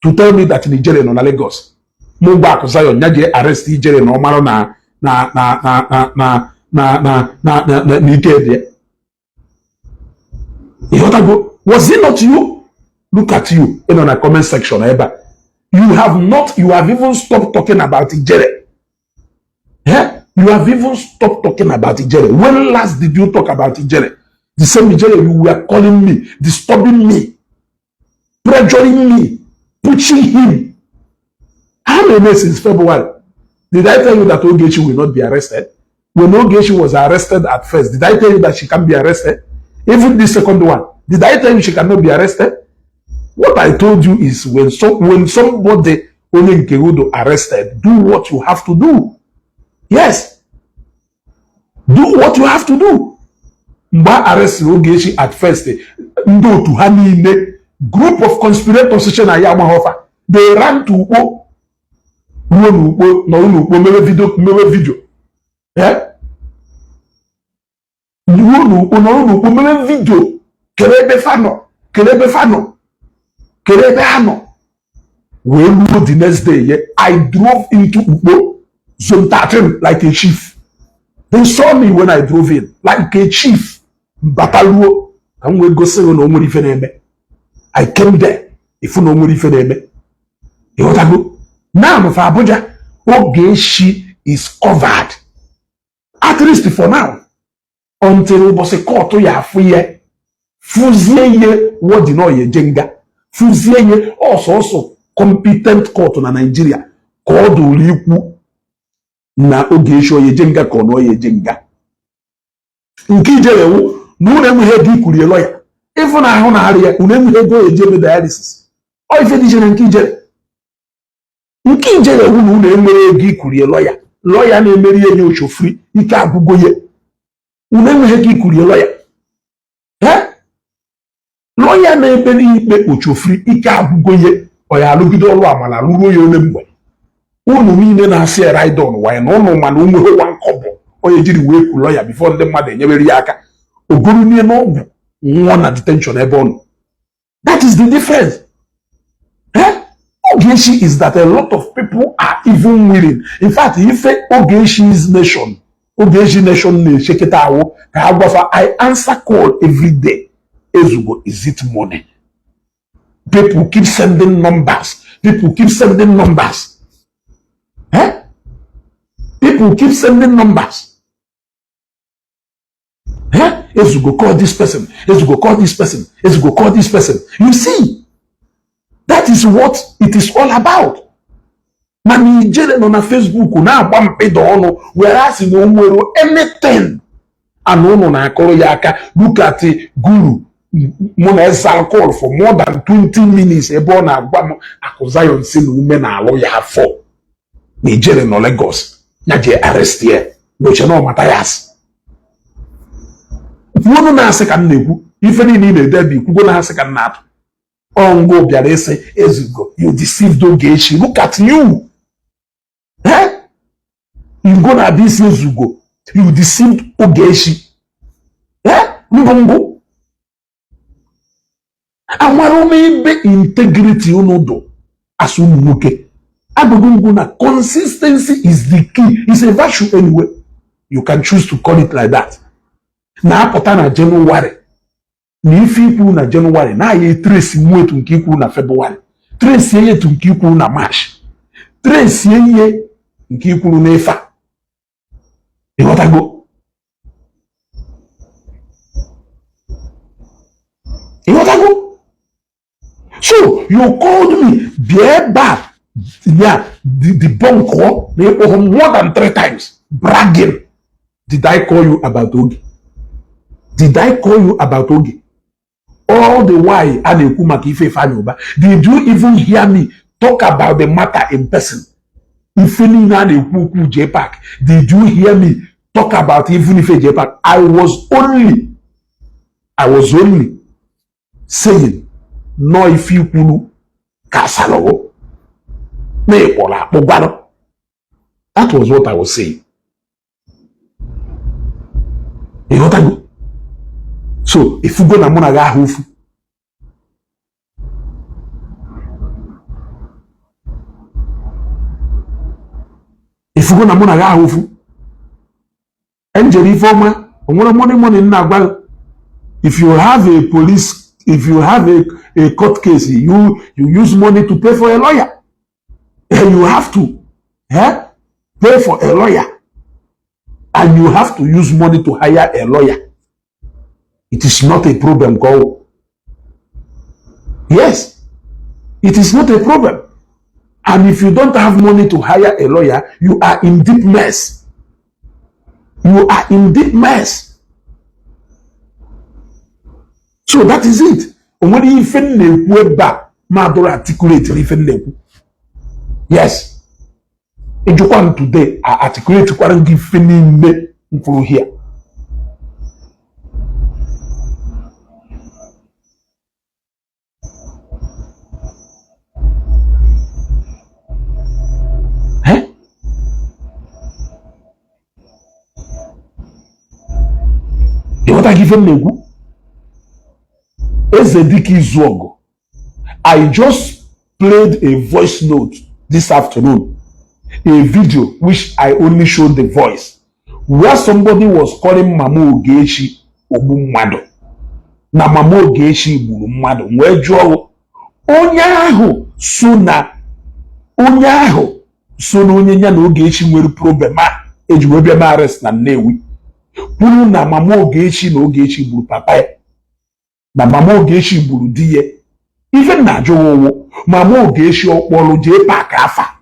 to tell me that Ijele no na Lagos. Move back, Zion, Nyaje arrest Ijele no maro na was it not you? Look at you in the comment section. You have even stopped talking about Ijele. Yeah? You have even stopped talking about Ijele. When last did you talk about Ijele? The same Ijele you were calling me, disturbing me, pressuring me, pushing him. How many days since February? Did I tell you that Ogechi will not be arrested? When Ogechi was arrested at first, did I tell you that she can be arrested? Even the second one, did I tell you she cannot be arrested? What I told you is when somebody only Nkerudo arrested, do what you have to do. Yes. Do what you have to do. Mba arrest Ogechi at first. Ndo to hanine group of conspirators na ya mahofa. They ran to Ukpo. No mere video. Yeah? Ukpo mere video. Kerebe fano. Well, the next day, yeah, I drove into Ukpo, zone 13, like a chief. They saw me when I drove in, like a chief. Bataluo, and we go say no more ifeneme. I came there, if no more ifeneme. You want to go? Now, for Abuja, Ogechi is covered. At least for now. Until was a court to ya fuye. Fuziye, what do you know ye jenga? Fuziye, also competent court na Nigeria. Called Uliku. Na Ogechi ye jenga kono ye jenga. Nkijele wu, nune he kuri lawyer. Even na ahụ na arịa, unemu he go ejebe dialysis. O ife dijere nkijele wu na unemu kuri lawyer. Lawyer na emeri enye ochofri, ike agụgo ye. Unemu he kuri lawyer. Lawyer na emeri ikpe ochofri, ike agụgo ye. Oya alụgide ọrụ amala lụrụ ya ole mgbe. Unu niile na-asị ride on why na unu mana ụmụ he wan kobo. Onye jiri wee kwu lawyer before ndị mmadụ enyebere ya aka. Ogoro nie n'ọgwụ nwa na detention ebe ọnụ. That is the difference. Ogechi is that a lot of people are even willing. In fact, if Ogechi's nation, Ogechi nation na-echeketa ahụ ka ha gwafa, I answer call every day. Ezugo, is it money? People keep sending numbers. People keep sending numbers. People keep sending numbers. Ezugo, call this person. Ezugo, call this person. Ezugo, call this person. You see, that is what it is all about. Man, ijele no na Facebook na agba mpedo ọnụ whereas no nwere anything. Anono na akọrọ ya aka. Look at Guru. Muna esal call for more than 20 minutes. Ebe ọ na-agba m akụzayon si na ume na alụ ya afọ. Na ijele no Lagos. Na je arrest ye. Noche no Matthias. Wonu na asị ka m na-ekwu ife niile na-edebi ikwugo na asị ka m na-atụ ongo bịara ese Ezugo, you deceived Ogechi. Look at you. You go na this Ezugo, you deceived Ogechi. Ngongo amara ebe integrity unu do as unu nwoke. Agogungu na consistency is the key. It's a virtue anyway. You can choose to call it like that. Na apụta na January na ife ikwu na January na ya trace mwetu nke ikwu na February, trace ye tu nke ikwu na March, trace ye nke ikwu na Efa. Ịghọtago? So you called me bịa back, yeah, the bunko na more than 3 times bragging. Did I call you about Oge? Did I call you about Oge? All the while, did you even hear me talk about the matter in person? Did you hear me talk about even if JPAC? I was only saying, no, if you kunu kasalo. That was what I was saying. So, if you go na muna ga hufu, enjeri forma, money na gba. If you have a police, if you have a court case, you use money to pay for a lawyer. And you have to pay for a lawyer. And you have to use money to hire a lawyer. It is not a problem, go. Yes, it is not a problem. And if you don't have money to hire a lawyer, you are in deep mess. You are in deep mess. So that is it. When you finish back, madura articulate yes. If you want today, I articulate what give finish here. given Negu. Ezediki Zogo. I just played a voice note this afternoon, a video which I only showed the voice, where somebody was calling Mama Ogechi Ogbumado. Na Mama Ogechi Ogbumado. Where Joe Onyaho Suna Onyaho Suna Onyenya na Ogechi nwere problem eji webe ma arrest na Nnewi. Kwuru na Mama Ogechi na Ogechi gburu papa ya. Na Mama Ogechi gburu di ya. Even na Jowo Mama Ogechi okpolo je park afa.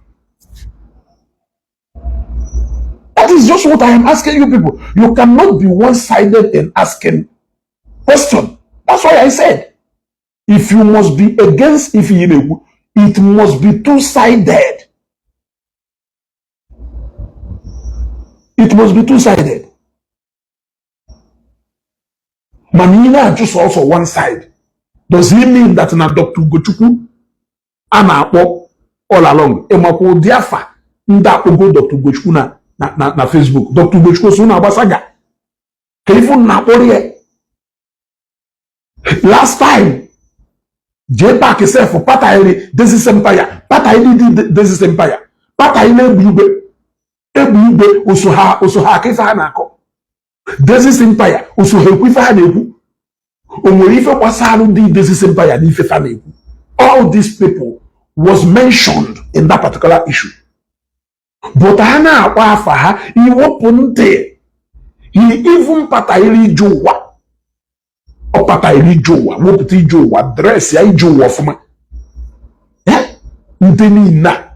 That is just what I am asking you people. You cannot be one-sided in asking question. That's why I said, if you must be against Ifiyinewu, it must be two-sided. It must be two-sided. Manina just also one side. Does it mean that na Dr. Ugochukwu ana all along? Emako diafa nda ogo Dr. Ugochukwu na Facebook. Dr. Ugochukwu so na basaga. Even na oriye. Last time, J-Park itself for Pataili, this empire. Pataili this empire. Pataili Ebube Usuha Kisa Nako. This empire, Usuha Kwifa Nebu. Omorife Wasalu di this empire, di Fefa Nebu. All these people was mentioned in that particular issue. But Hana Wafaha, he opened there. He even Pataili Jowa. Pataili Jowa, Mopti Jowa, dress ya Jowa for my. Ntenina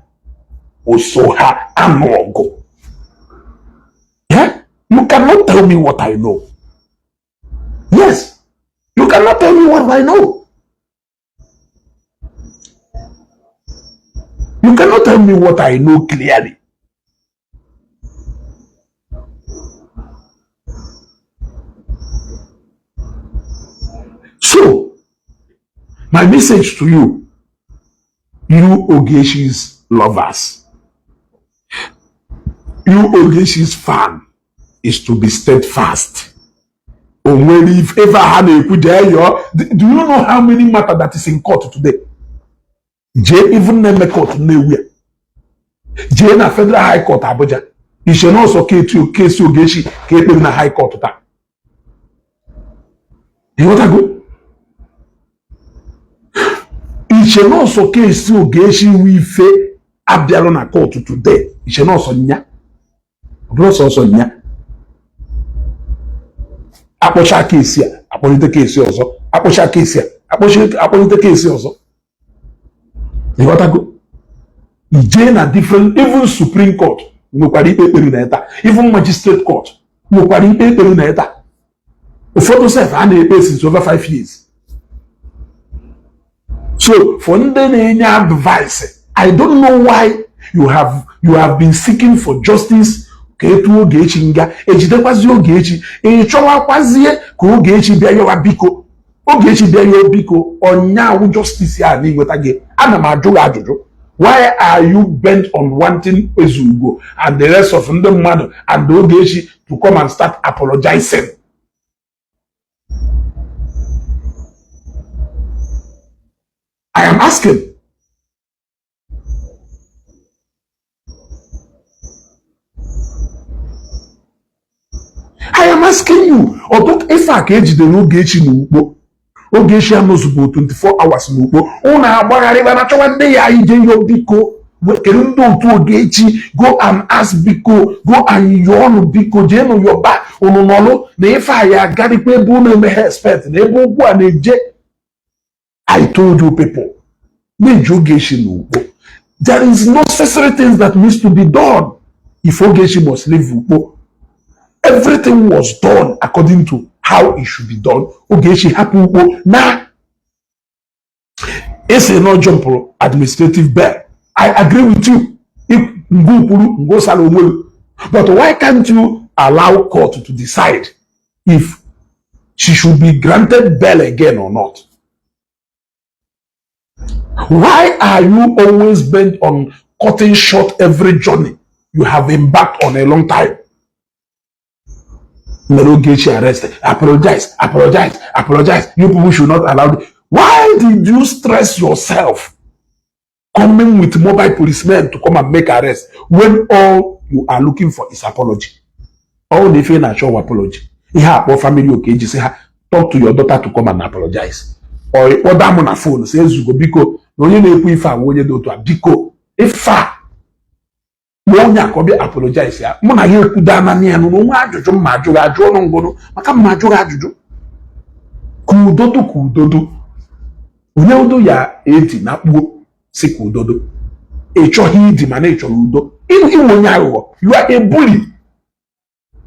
Osoha Anogo. You cannot tell me what I know. Yes, you cannot tell me what I know. You cannot tell me what I know clearly. So, my message to you, you Ogechi's lovers, you Ogechi's fan, is to be steadfast. Or when if ever had a good day, do you know how many matter that is in court today? J even name court nowhere. J na Federal High Court Abuja. You should also case Ogechi keep in the High Court. You want to go? You should also case Ogechi we fe Abdialona court today. You should also nya. Also nya. Aposha case here, Apolite case also. Aposha case here, Apolite case also. You got to go. Ije na different, even Supreme Court, even Magistrate Court, the photo self and the since over 5 years. So for any advice, I don't know why you have been seeking for justice. Ketu Ogechi nga ejidekwazi Ogechi echowakwazie ka Ogechi bịa yowa biko Ogechi bịa yowa biko onyawu justice ya na inweta gị ana m ajụ ajụjụ. Why are you bent on wanting Ezugo and the rest of ndị mmadụ and Ogechi to come and start apologizing? I am asking. I am asking you. Although if I catch the Ogechi n'ugbo, Ogechi anọzugbo 24 hours n'ugbo, una agbagharịba na chọwa ndị ya ije yo biko, wekere ndị otu Ogechi, go and ask biko, go and yọọ biko, jee nụ yọba, unu nọlụ na ife a ya agarịkwa ebe unu emeghe expect, na ebe ugwu a na-eje. I told you people, na-eji Ogechi n'ugbo. There is no necessary things that needs to be done if Ogechi must leave ugbo. Everything was done according to how it should be done. Ogechi happen now. It's a no jump administrative bear. I agree with you. But why can't you allow court to decide if she should be granted bail again or not? Why are you always bent on cutting short every journey you have embarked on a long time? Ogechi arrested. Apologize, apologize, apologize. You people should not allow it. Why did you stress yourself coming with mobile policemen to come and make arrest when all you are looking for is apology? All the fear and show apology. You have a family Ogechi say, talk to your daughter to come and apologize. Or them on a phone says you go biko no you know if I want you to biko if Monya kobe apologize ya. Muna ye kudana ni anu no ajuju maju ajo no ngono. Maka maju ajuju. Kudodo kudodo. Onye udo ya eti na kpuo si kudodo. Echo hidi mana echo udo. Iwo nya awo. You are a bully.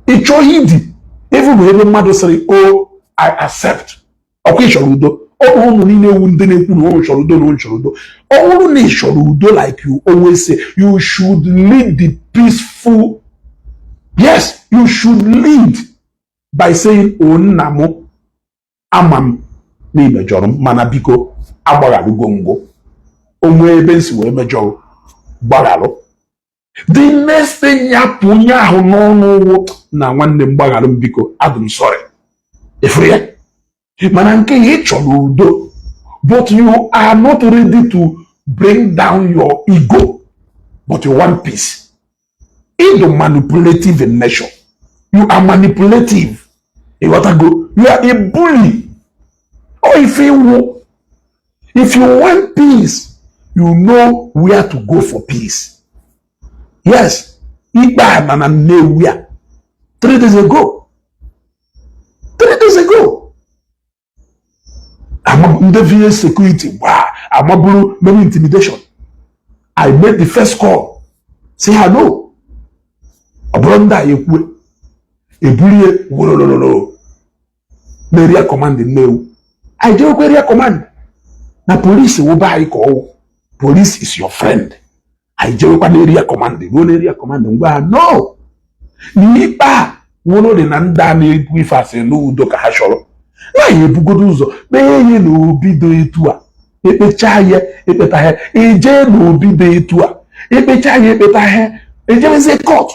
Echo hidi. Even when mmadụ sịrị, oh, I accept. Okay, echo udo. Oh, no, ni wunde ne kunu oh echo udo no echo udo. Oh, no, echo udo like you always say. You should lead the peaceful. Yes, you should lead by saying, oh, namo, amam, ni mejorum, manabiko, abaralu gongo. Omwe bensi we mejor, baralo. The next thing ya punya no na wande mbagalu biko, I'm sorry. Ifriye. Mananke udo, but you are not ready to bring down your ego, but you want peace. You're manipulative in nature. You are manipulative. You want to go? You are a bully. Or if you want peace, you know where to go for peace. Yes, 3 days ago. 3 days ago. I'm the security. Wow, I'm a many intimidation. I made the first call. Say hello. A brother, a bully, no. Area command no. I do area command. Now police will buy call. Police is your friend. I do area command. No area command. No. Nipa. Wono de nanda ni wifase no doka hasholo. Na ye bugodo uzo be ye no bido etu a epecha ye epeta he eje no bido etu a epecha ye epeta he eje ze court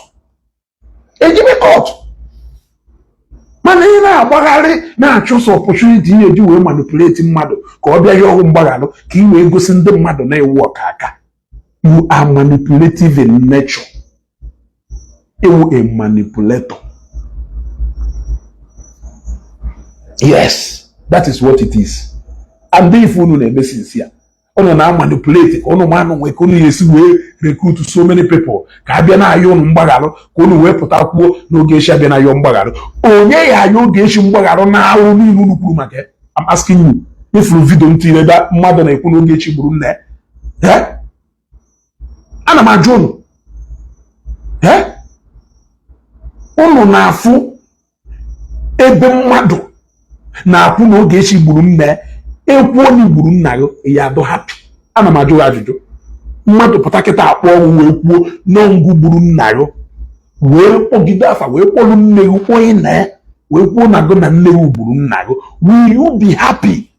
mana ị na-agbagharị na-achọsọ opportunity ihe eji wee manipulate mmadụ ka ọ bịa ya ọhụ mgbaghalụ ka ị wee gosi ndị mmadụ na-ewu ọka aka. You are manipulative in nature. You a manipulator. Yes, that is what it is. And if you know the sincere, ono na manipulate, ono manu we kono yesi we recruit so many people. Ka bia na ayo mgbagalo, kono we pụta kwuo na Ogechi bia na ayo mgbagalo. Onye ya ayo Ogechi mgbagalo na awu ni inu kwuru maka. I'm asking you, if you video ntire da mmadụ na ekwu na Ogechi gburu nne. Ana m ajụ unu. Unu na-afụ ebe mmadụ na-akwụ na Ogechi gburu nne, ekwu onye gburu nna ya adụ happy. Ana m ajụ ajụjụ. Mmadụ pụta kịta akpọ ọnwụ wee kwuo na ngwu gburu nna ya, wee kpọgide afa wee kpọlụ nne ya kwuo ina wee kwuo na go na nne ya gburu nna ya. Will you be happy?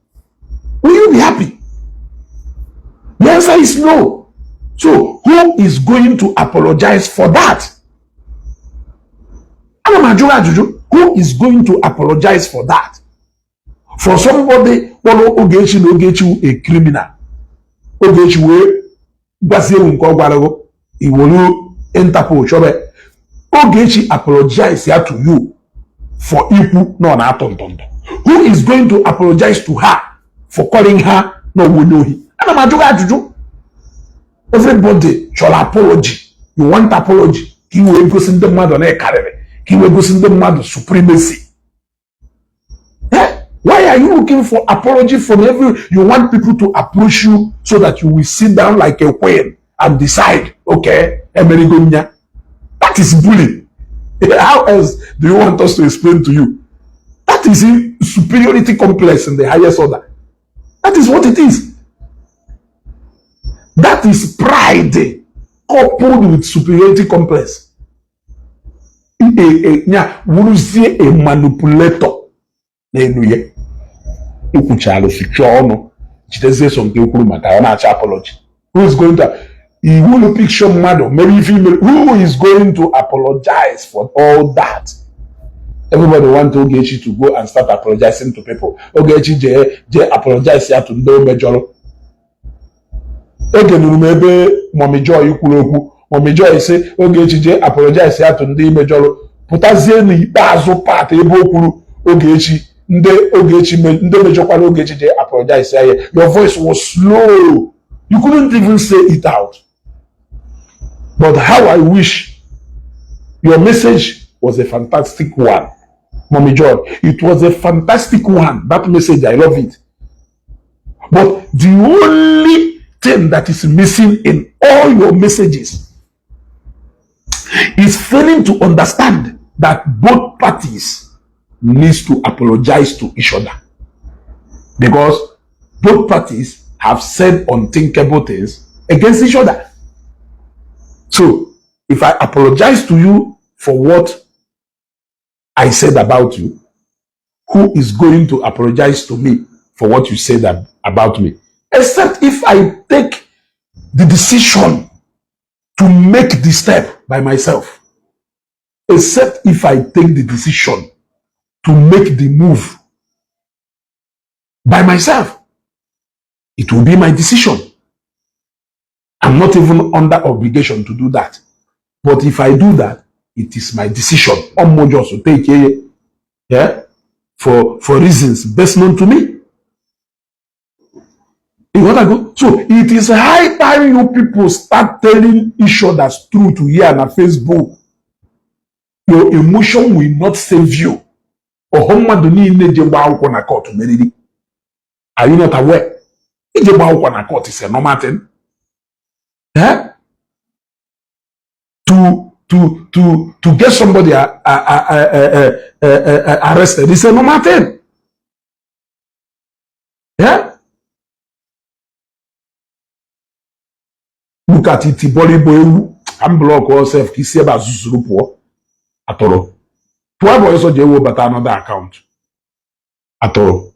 Will you be happy? The answer is no. So who is going to apologize for that? Who is going to apologize for that? For somebody follow Ogechi a criminal. Ogechi we gbasi ewu nke ogwarago iwolu Interpol chobe. Ogechi apologize here to you for ikwu no na atontondo. Who is going to apologize to her for calling her no wonohi? Ana majuga ajuju. Everybody shall apology. You want apology. He will go send the mother on a carrier. He will go send the mother supremacy. Why are you looking for apology from every? You want people to approach you so that you will sit down like a queen and decide, okay, Emerigonia. That is bullying. How else do you want us to explain to you? That is a superiority complex in the highest order. That is what it is. That is pride coupled with superiority complex. A manipulator. Who is going to he will picture mother, maybe female, who is going to apologize for all that? Everybody want Ogechi to go and start apologizing to people. Ogechi je apologize ya to ndị mejọrọ. Ege nụrụ m ebe Mommy Joy kwuru okwu. Mommy Joy say Ogechi je apologize ya to ndị mejọrọ. Pụtazie n'ikpeazụ part ebe o kwuru Ogechi ndị mejọkwara Ogechi je apologize ya. Your voice was slow. You couldn't even say it out. But how I wish your message was a fantastic one. Mommy Joy, it was a fantastic one. That message, I love it. But the only thing that is missing in all your messages is failing to understand that both parties needs to apologize to each other. Because both parties have said unthinkable things against each other. So, if I apologize to you for what I said about you, who is going to apologize to me for what you said about me? Except if I take the decision to make the step by myself. Except if I take the decision to make the move by myself. It will be my decision. I'm not even under obligation to do that. But if I do that, it is my decision. I'm just to take it, yeah, for reasons best known to me. You want to go? So it is high time you people start telling each other's truth here on Facebook. Your emotion will not save you. Are you not aware? Is a normal thing. Yeah? To get somebody arrested is a normal thing. Yeah? Look at it, body boy, I'm block yourself, he say about Zuzurupo. Atoro. 12 boys or Jewo, but another account. Atoro.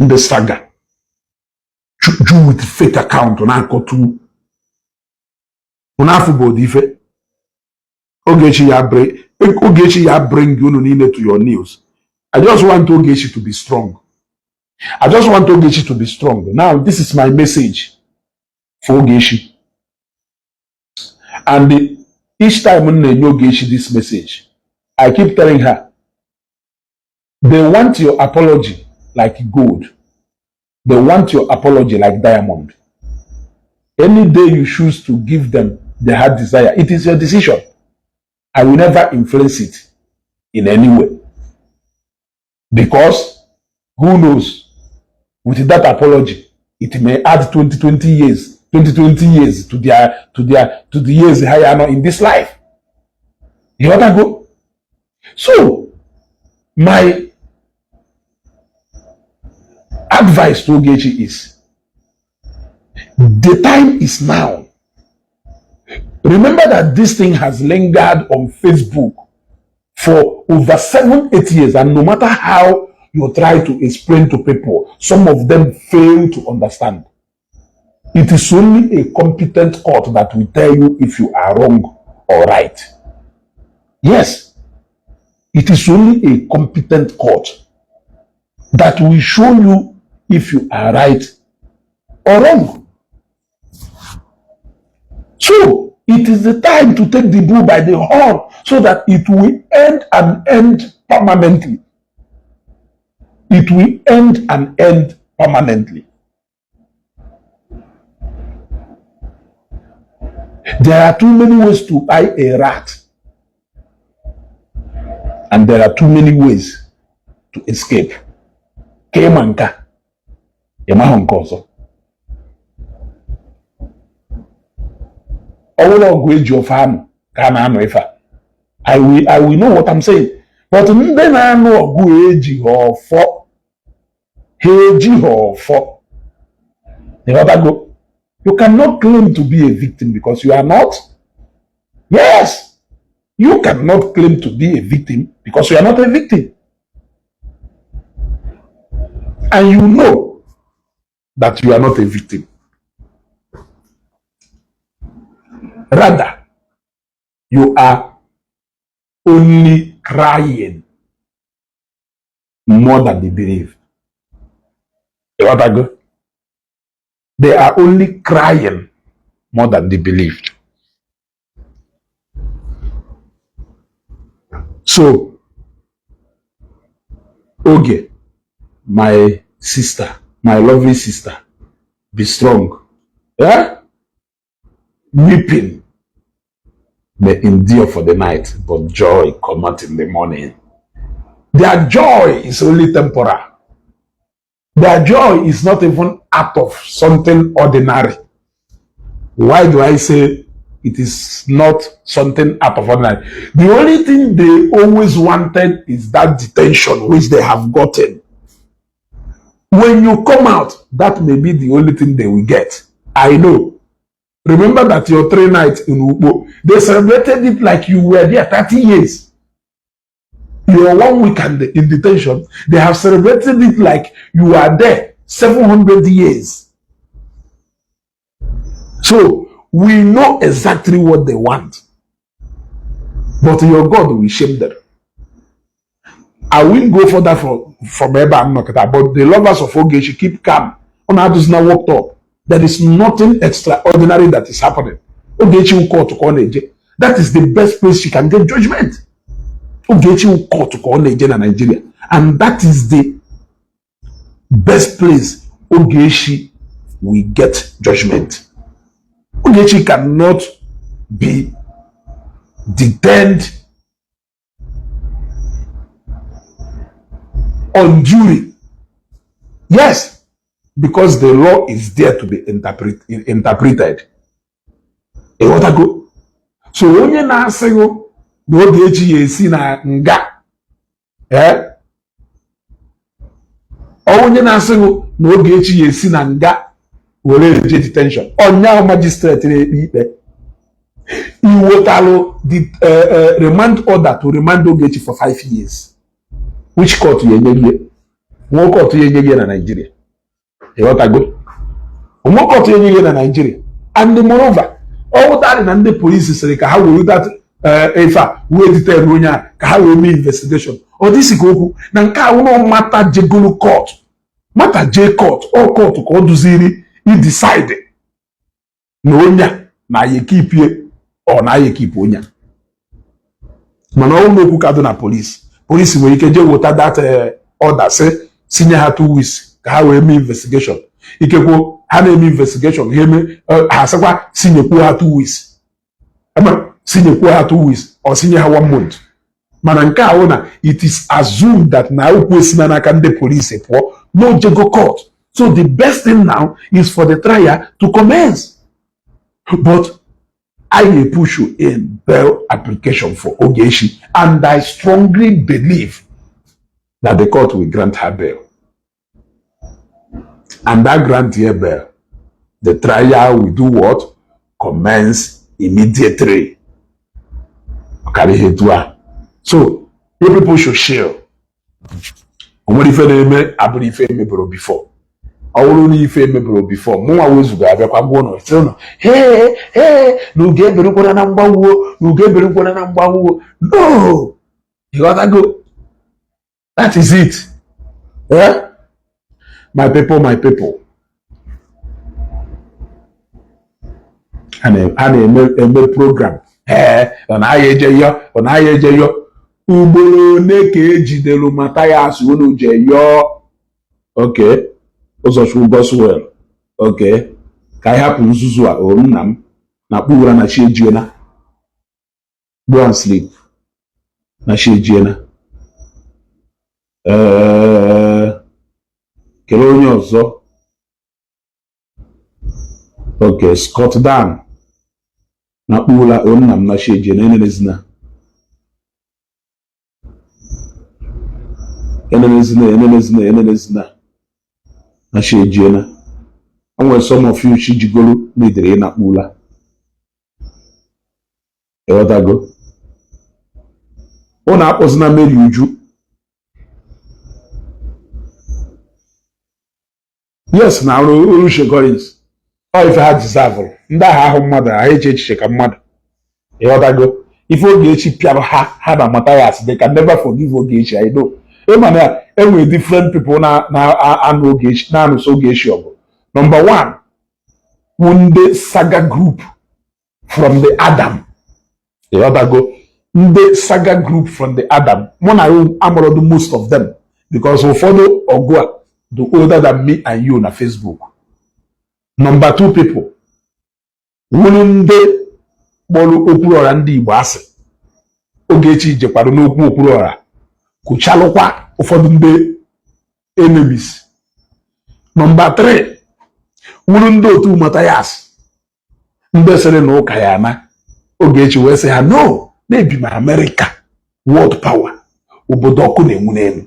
In the saga. You with fake account on Anchor 2. Unafubo dife. Ogechi ya bring you no to your news. I just want Ogechi to be strong. I just want Ogechi to be strong. Now, this is my message for Ogechi. And each time when I know Ogechi this message, I keep telling her, they want your apology like gold. They want your apology like diamond. Any day you choose to give them the heart desire, it is your decision. I will never influence it in any way. Because, who knows, with that apology, it may add 20 years to the years higher in this life. You want to go? So, my advice to Ogechi is, the time is now. Remember that this thing has lingered on Facebook for over 7-8 years, and no matter how you try to explain to people, some of them fail to understand. It is only a competent court that will tell you if you are wrong or right. Yes, it is only a competent court that will show you if you are right or wrong. So, it is the time to take the bull by the horn so that it will end permanently. It will end permanently. There are too many ways to buy a rat. And there are too many ways to escape. Kemanka. Yamahonkoso. I will know what I'm saying. But then I know Ogechi Okeke. You cannot claim to be a victim because you are not. Yes. You cannot claim to be a victim because you are not a victim. And you know that you are not a victim. Rather, you are only crying more than they believed. They are only crying more than they believed. So, Oge, my sister, my lovely sister, be strong. Yeah? Weeping may endure for the night, but joy come out in the morning. Their joy is only temporal. Their joy is not even out of something ordinary. Why do I say it is not something out of ordinary? The only thing they always wanted is that detention which they have gotten. When you come out, that may be the only thing they will get. I know. Remember that your 3 nights in Igbo, they celebrated it like you were there 30 years. Your 1 week in detention, they have celebrated it like you are there 700 years. So, we know exactly what they want. But your God will shame them. I will go further from Eba and Nokata, but the lovers of Ogechi keep calm. On how does not walked up. There is nothing extraordinary that is happening. Ogechi will call to Koneje. That is the best place she can get judgment. Ogechi will call to Koneje in Nigeria. And that is the best place Ogechi will get judgment. Ogechi cannot be detained unduly. Yes, because the law is there to be interpreted. So onye na-asịgo na Ogechi ya esi na nga onye na-asịgo na Ogechi ya esi na nga were eje detention. Onya magistrate na-ekpe ikpe iwetalu the remand order to remand Ogechi for 5 years. Which court you enye? One court you enye na Nigeria. One court you enye na Nigeria. And moreover, all that and the police say ka ha will that we detain Ronya, ka ha will make investigation. Or this is go na nka no matter Jegulu court. Matter J court or court ko duziri he decide na onya na ye keep ye or na ye keep onya. Mana o no ku ka do na police. Police wey ike je water that order say senior her 2 weeks ka ha we me investigation. Ikekwo ha na me investigation he me ha sakwa senior ku her 2 weeks. Ama senior ku her 2 weeks or senior her 1 month. Mana nke a na it is assumed that na ukwu esina na kan the police po no jego court. So the best thing now is for the trial to commence. But I will push you in bail application for Ogechi, and I strongly believe that the court will grant her bail. And that grant her bail, the trial will do what? Commence immediately. So, you people should share. Before. Only if before. More always go have a no. Hey, no get better number. No get better number. No, you gotta go. That is it. Yeah, my people. And a program. On I Ugboro neke ejidelu Matthias unu je yo. Okay. Ozochukwu Goswell. Okay. Ka anyị hapụ nzuzu a o nna m na kpụwara na chi ejiena. Go and sleep. Na chi ejiena. Kele onye ọzọ. Okay, Scott Dan. Na kpụwara o nna m na chi ejiena enelezina. Enelezina. Na chi ejiena. And when some of you Shijigolu need the na Mula. Go. On up was na made you. Yes, now Lusha Collins. Oh, if I had deserve. That her mother, I hate shake a mother. Go. If Ogechi Piano had a Matthias, they can never forgive Ogechi, I know. Emana, with different people na Ogechi. Number one, Wunde Saga group from the Adam. The other go, Nde Saga group from the Adam. One I do most of them because we follow Ogua, the older than me and you on Facebook. Number two people, Wunde Bolu Okurora Ndi Igbo asị. Ogechi jekwara n'okwu Okurora. Kuchalukwa ụfọdụ ndị enemies. Number three, wuru ndị otu Mathias. Ndị sịrị na ụka ya na Ogechi wee sị ha no, na-ebi na America, world power, obodo ọkụ na-enwu n'elu,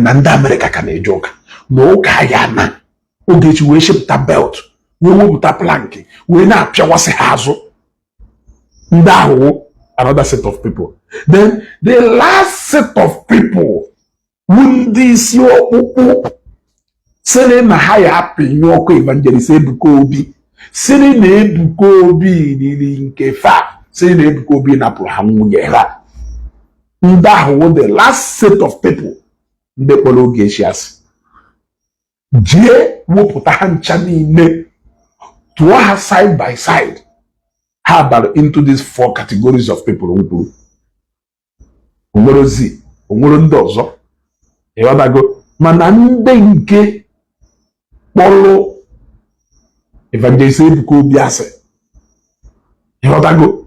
na ndị America ka na-eje ụka na ụka ya na. Ogechi wee shepụta belt, wee wepụta plank, wee na-apịawasị ha azụ. Ndị ahụ another set of people. Then the last set of people, ndị isi ọkpụkpụ sịrị na ha ya apịnyụ ọkụ evangelist Ebuka Obi, sịrị na Ebuka Obi nili nke fa, sịrị na Ebuka Obi napụrụ ha nwunye ha. Ndị ahụ the last set of people ndị kpọrọ Ogechi asị. Jee wepụta ha ncha niile, tụọ ha side by side. How about into these four categories of people? Onwere ozi, onwere ndị ọzọ. Ịghọtago? Mana ndị nke kpọrọ evangelist Ebuka Obi asị. Ịghọtago?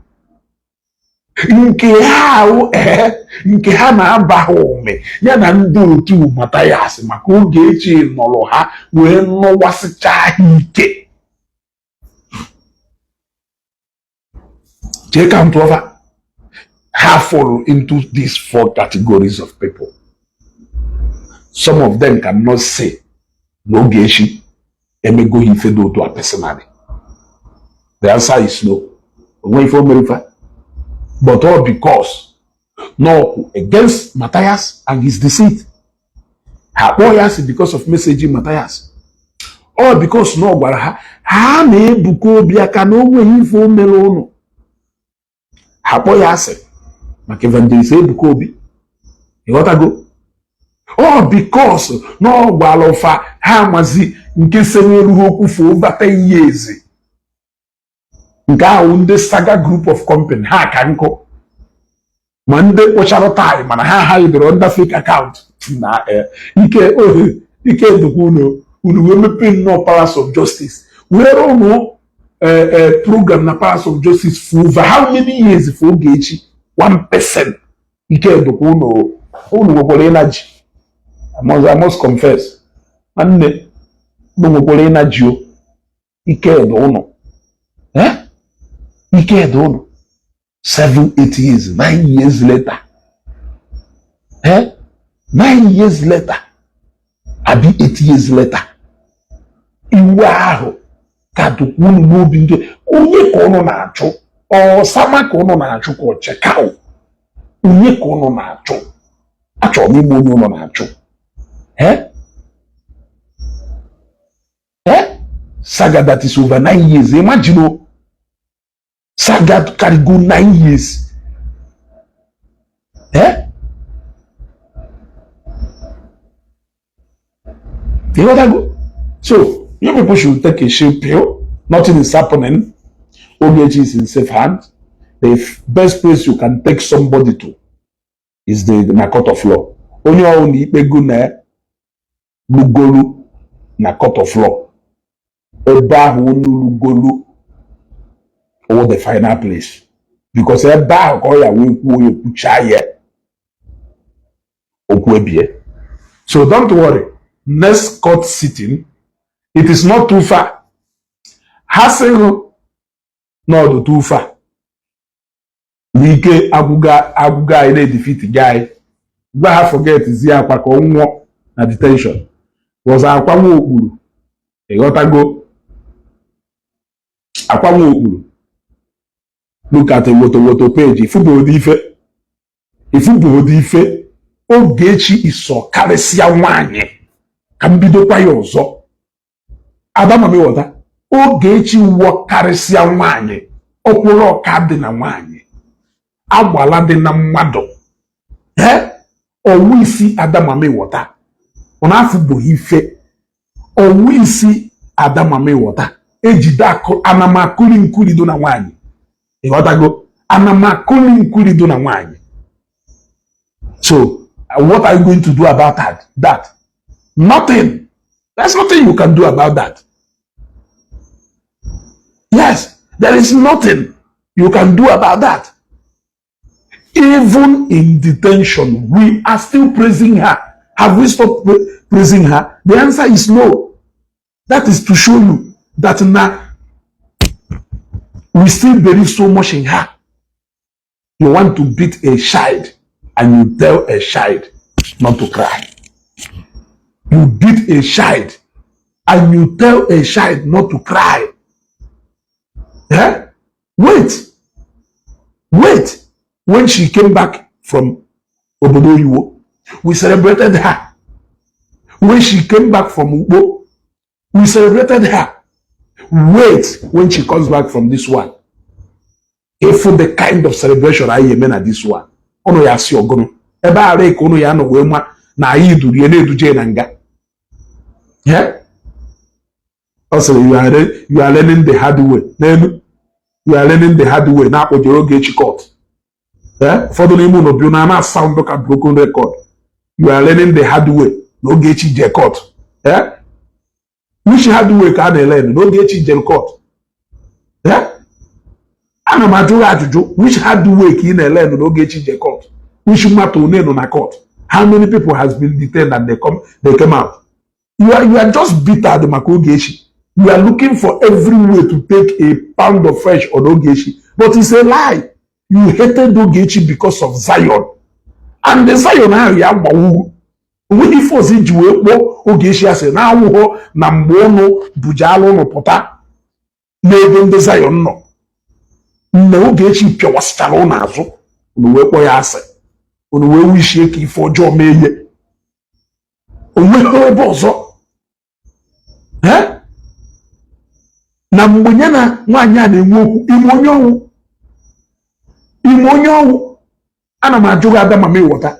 Nke ha na-aba ha ume ya na ndị otu Mathias maka Ogechi nọrọ ha wee nọwasịcha ha ike. Check out over. Have fall into these four categories of people. Some of them cannot say no Ogechi emego ifedo to a personally. The answer is no. But all because no against Mathias and his deceit. Her boyas because of messaging Mathias. All because no gwara ha na Ebuka Obi aka na onwe ifo mere unu. Hapo ya asị maka evangelist Ebuka Obi. Ịghọtago? All because no gwara ụfa ha amazi nke senyere okwu for over 10 years. Nke ahụ ndị Saga group of company ha ka nkụ. Ma ndị kpọchara time mana ha hidere under fake account. Na ike edukwu unu wee mepe nnọọ Palace of Justice. Were unu program na Palace of Justice for over how many years for Ogechi? 1%. Ike edukwu unu nwekwara energy. I must confess. Nwanne unu nwekwara energy o. Ike edu unu. Ike edu unu. 7-8 years, 9 years later. 9 years later. Abi 8 years later. Iwe ahụ ka dukwu unu n'obi ndị onye ka unu na-achụ. Sama ka unu na-achụ ka ọchekao. Onye ka unu na-achụ. Achọrọ m ime onye unu na-achụ. Saga that is over 9 years. Imagine Saga carry go 9 years. You know that go? So you people should take a chill pill. Nothing is happening. Ogechi is in safe hands. The best place you can take somebody to is the court of law. Only only Beguna Lugolu na court of law. Eba Lugolu or the final place. Because Eba Oya will puchaye Okwebie. So don't worry. Next court sitting, it is not too far. Hassel not too far. Nike Abuga ile defeat guy. Gba forget is here kwa nwo na detention. Was akwa nwo okpuru. Egotago. Akwa nwo okpuru. Look at the woto page. Ifubo di ife. Ogechi iso karịsịa nwanyị. Ka mbido kwa ya ọzọ. Adamami wọta. Ogechi wọ karịsịa nwanyị. Ọkwụrụ ọka dị na nwanyị. Agbala dị na mmadụ. ọwụ isi adamame wọta ọ na-afụbụghị ife ọwụ isi adamame wọta ejide anamakuli nkulido na nwaanyị ịghọtago anamakuli nkulido na nwaanyị. So what are you going to do about that? Nothing. There's nothing you can do about that. Yes, there is nothing you can do about that. Even in detention, we are still praising her. Have we stopped praising her? The answer is no. That is to show you that now we still believe so much in her. You want to beat a child and you tell a child not to cry. You beat a child and you tell a child not to cry. Yeah? Wait. When she came back from Obodo Iwo, we celebrated her. When she came back from Ubo, we celebrated her. Wait when she comes back from this one. If for the kind of celebration I am at this one, ono ya si ogono. Ebe are ko ono ya no we ma na ayi duru ye na eduje na nga. Yeah? Also, you are learning the hard way. You are learning the hard way. Now, with your Ogechi court. Yeah? For the name of you, now sound like a broken record. You are learning the hard way. No Ogechi jail court. Yeah? Which hard way can they learn? No Ogechi jail court. Yeah? I'm a matter which hard way can they learn? No Ogechi jail court. Which matter on a court? How many people has been detained and they came out? You are just bitter the Ogechi. You are looking for every way to take a pound of flesh on Ogechi. But it's a lie. You hated Ogechi because of Zion. And the Zion area, we force it to Ogechi as a now, Nambono, Bujalo, no Pota, maybe the Zion no. No Ogechi Pia was Chalonazo, Uwepoyase, Uwe we shake for Joe May. Uwe Bozo. Eh? Na mgbe na nwaanyị a na-enwe okwu ime onye ọwụ ana m ajụ gị Adamama ịghọta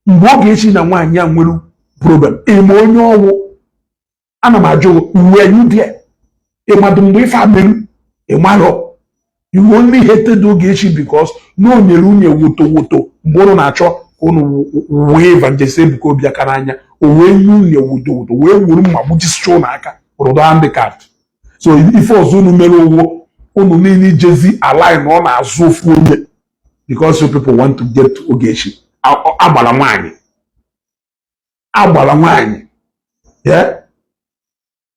mgbe ọ ga-echi na nwaanyị a nwere problem ime onye ọwụ ana m ajụ gị were you there ịmadụ mgbe ife amerụ ịmarọ you only hated Ogechi because na o nyere unye woto mgbe ụnụ na-achọ ụnụ wee evangelist Ebuka Obiaka n'anya o wee nye unye woto wee wuru mma gbujisicha ụnụ aka rụdo handicap. So if also numero unu nini jezi align on azu onye because you people want to get Ogechi. Agbala nwaanyị. Yeah?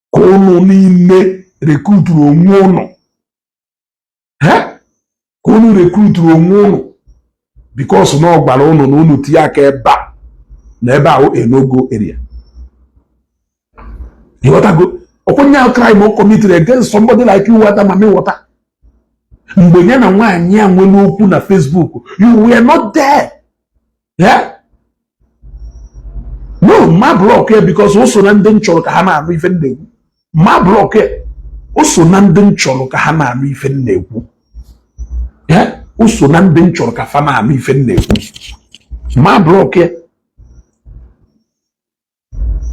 Kono nine recruit onwe unu. Eh? Kono recruit onwe unu because no gbara unu na unu tie aka eba na ebe ahụ enogo area. You got to go. Okonya crime or committed against somebody like you, Adamama Water. Mgbe na nwaanyị a nwere okwu na Facebook, you were not there. Yeah? No, ma block here because also na ndị nchọrọ ka ha na-anụ ife na-ekwu. Ma block here. Also na ndị nchọrọ ka ha na-anụ ife na-ekwu. Yeah? Also na ndị nchọrọ ka fa na-anụ ife na-ekwu. Ma block here.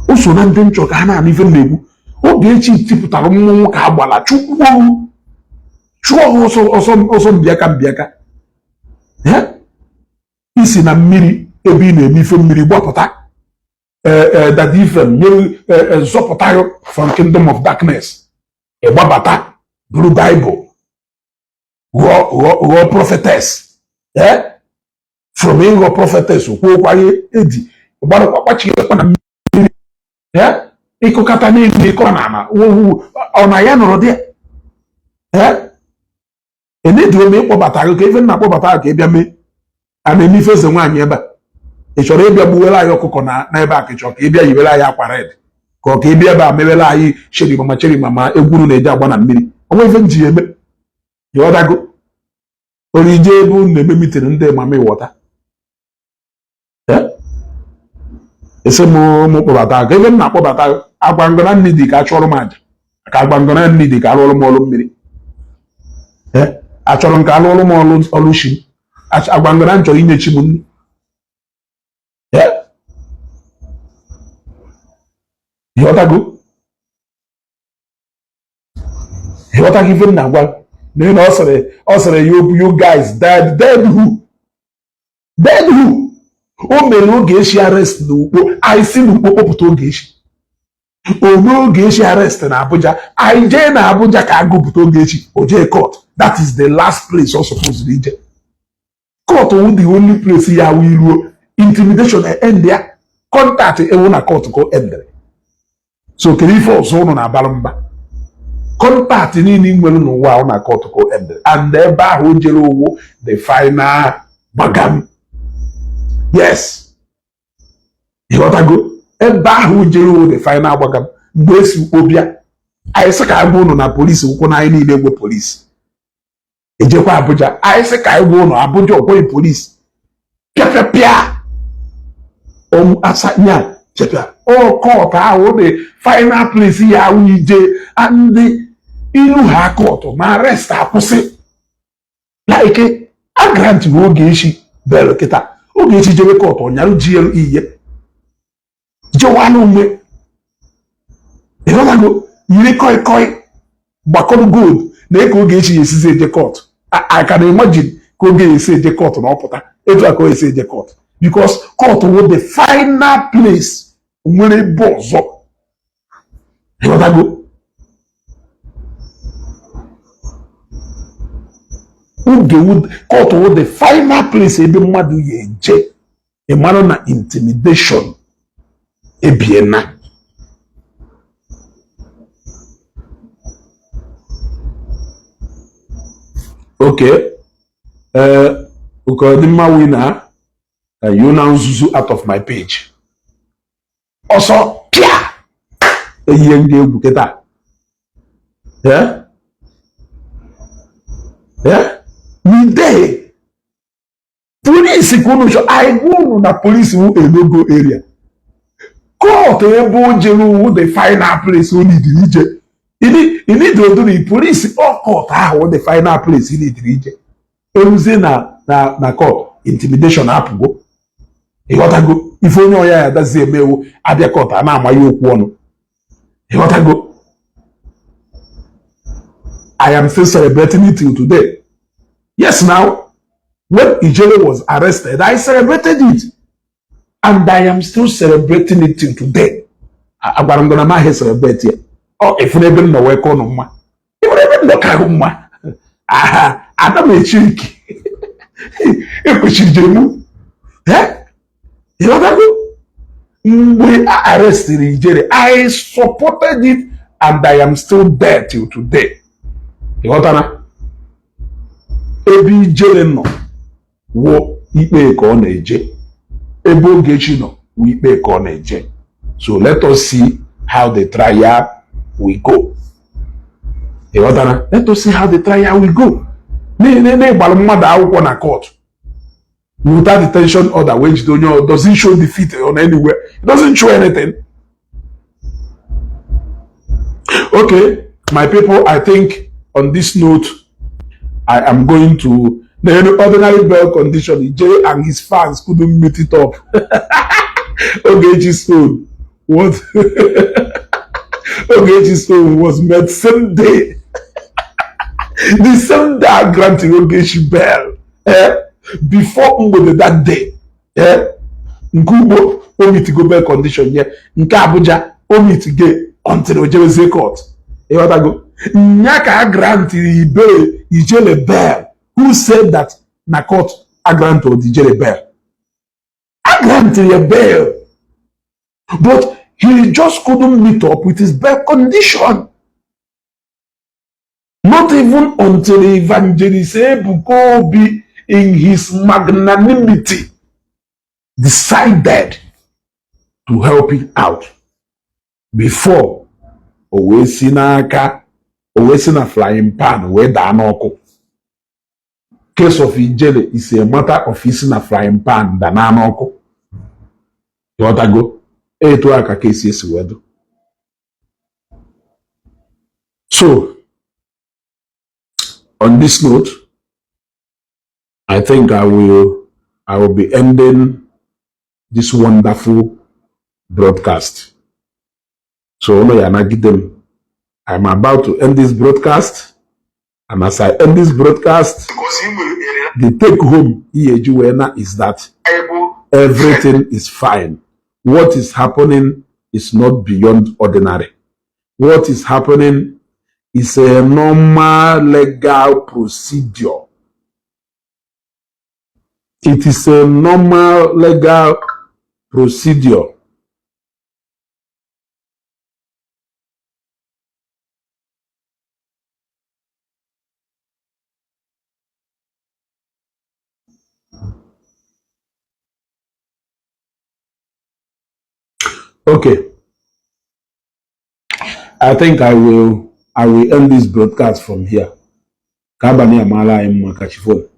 Also na ndị nchọrọ ka ha na-anụ ife na-ekwu. Ogechi tipụtara mmụọ ka agbala chụọ ọsọ mbịaka isi na mmiri ebe ị na-eme ife mmiri gbapụta that ifem nyere zọpụta from kingdom of darkness ịgbabata buru Bible ghọọ prophetess from ịghọ prophetess okwuokwaghị edi gbarụkpakpachikwa na mmiri ịkụkata n'elu ịkọ na ọ na ya nọrọ dị eneduo m ịkpọbata gị ka ife nna akpọbata ka ị bịa mee a na-eme ife eze nwaanyị ebe a ị chọrọ ịbịa gbuwere anyị ọkụkọ na ebe a ka ị chọrọ ka ị bịa yiwere anyị akwa red ka ọ ka ị bịa ebe a mewere anyị cherimama egwuru na-eji agba na mmiri ọnwa ife m ji eme ịghọtago orije ebe unu na-eme mitin ndị mama ịghọta ese m kpọbata ka ebe m na-akpọbata agwangọna nni dị ka achọrọ m aja ka agwangọna nni dị ka alụọrụ m ọrụ mmiri achọrọ m ka alụọrụ m ọrụ shi agwangọna m chọrọ inye chi m nri Yeah? You ought to go. You ought to give him now. No, also, you guys dead. Dead who? Dead who? O mere Ogechi arrest n'Ukpo. I see n'Ukpo kpọpụta Ogechi. O Ogechi arrest na Abuja. I jee na Abuja ka agụpụta Ogechi. O jee court. That is the last place you're supposed to be. Court will the only place ya will intimidation end there. Contact ewu na court go end there. So kedu ife ọzọ ụnụ na-abara mba? Contact niile nwere n'ụwa na court go end there. And ebe ahụ jere owo the final gbagam. Yes. Ịghọtago? Ebe ahụ jere owo the final gbagam. Mgbe esi Ukpo bịa, anyị sị ka anyị gwa ụnụ na polisi ụkwụ na anyị niile egwe polisi. Ejekwa Abuja, anyị sị ka anyị gwa ụnụ Abuja ọgwọghị polisi. Pịapịapịa. Asanya chepịa. Court ahụ the final place ya ahụ ije ndị ilu ha court ma arrest akwụsị. Like a grant bụ Ogechi bel kịta. Ogechi jebe court ọnyarụ GLE ihe. Jewanụ mgbe. Ịghọtago yiri koi gbakọrọ gold na-eke Ogechi ya esizi eje court. I can imagine ka Ogechi esi eje court na ọpụta. Etu a ka o esi eje court. Because court was the final place nwere ebe ọzọ. Ịghọtago? Court was the final place ebe mmadụ ya eje. Ịmara na intimidation ebiena. Okay. Ukodima winner. You now zuzu out of my page. Also, pia! Yeah? Yeah? Midday. Police ikono I go na police who Enugu area. Court ebo jelu the final place who need region. You need to do the police or court the final place you need region. Eluze na court intimidation happen. Ịghọtago ife onye ọya ya dazie emewu abịa court a na-amaghị okwu ọnụ. Ịghọtago I am still celebrating it till today. Yes, now when Ijele was arrested, I celebrated it. And I am still celebrating it till today. Agwara m gị na m ahịa celebrate ya. Ifu n'ebe m nọ wee kọọ nụ mma. Ifu n'ebe m nọ ka ahụ mma. Ada m echi ike. Ekwechiri jemu. We arrested Ijele. I supported it and I am still there till today. Ịghọtana? Ebe Ijele nọ wụ ikpe ka ọ na-eje. Ebe Ogechi nọ wụ ikpe ka ọ na-eje. So let us see how the trial will go. Ịghọtana? Let us see how the trial will go. Na-ịgbalụ mmadụ akwụkwọ na court. Without detention order, which doesn't show defeat on anywhere. It doesn't show anything. Okay, my people, I think on this note, I am going to the ordinary bell condition. Jay and his fans couldn't meet it up. Ogechi's stone. What? Ogechi's stone was met same day. The same day I granted Ogechi bell. Before Mgbede that day, Nkugbo omit go back condition here. Nke Abuja omit gay until Ojeweze court. Go. Njaka grant Ijele bail. Who said that na court a grant or Ijele bail? I granted a bail, but he just couldn't meet up with his bail condition. Not even until Evangelist Ebuka in his magnanimity decided to help him out before Owesi na flying pan wee daa n'ọkụ. Case of Ijele is a matter of isi na flying pan daa n'ọkụ. Ịghọtago? Etu aka case esi wedo. So on this note, I think I will be ending this wonderful broadcast. So I'm about to end this broadcast, and as I end this broadcast, the take home is that everything is fine. What is happening is not beyond ordinary. What is happening is a normal legal procedure. It is a normal legal procedure. Okay. I think I will end this broadcast from here. Kabani amala im makachifo.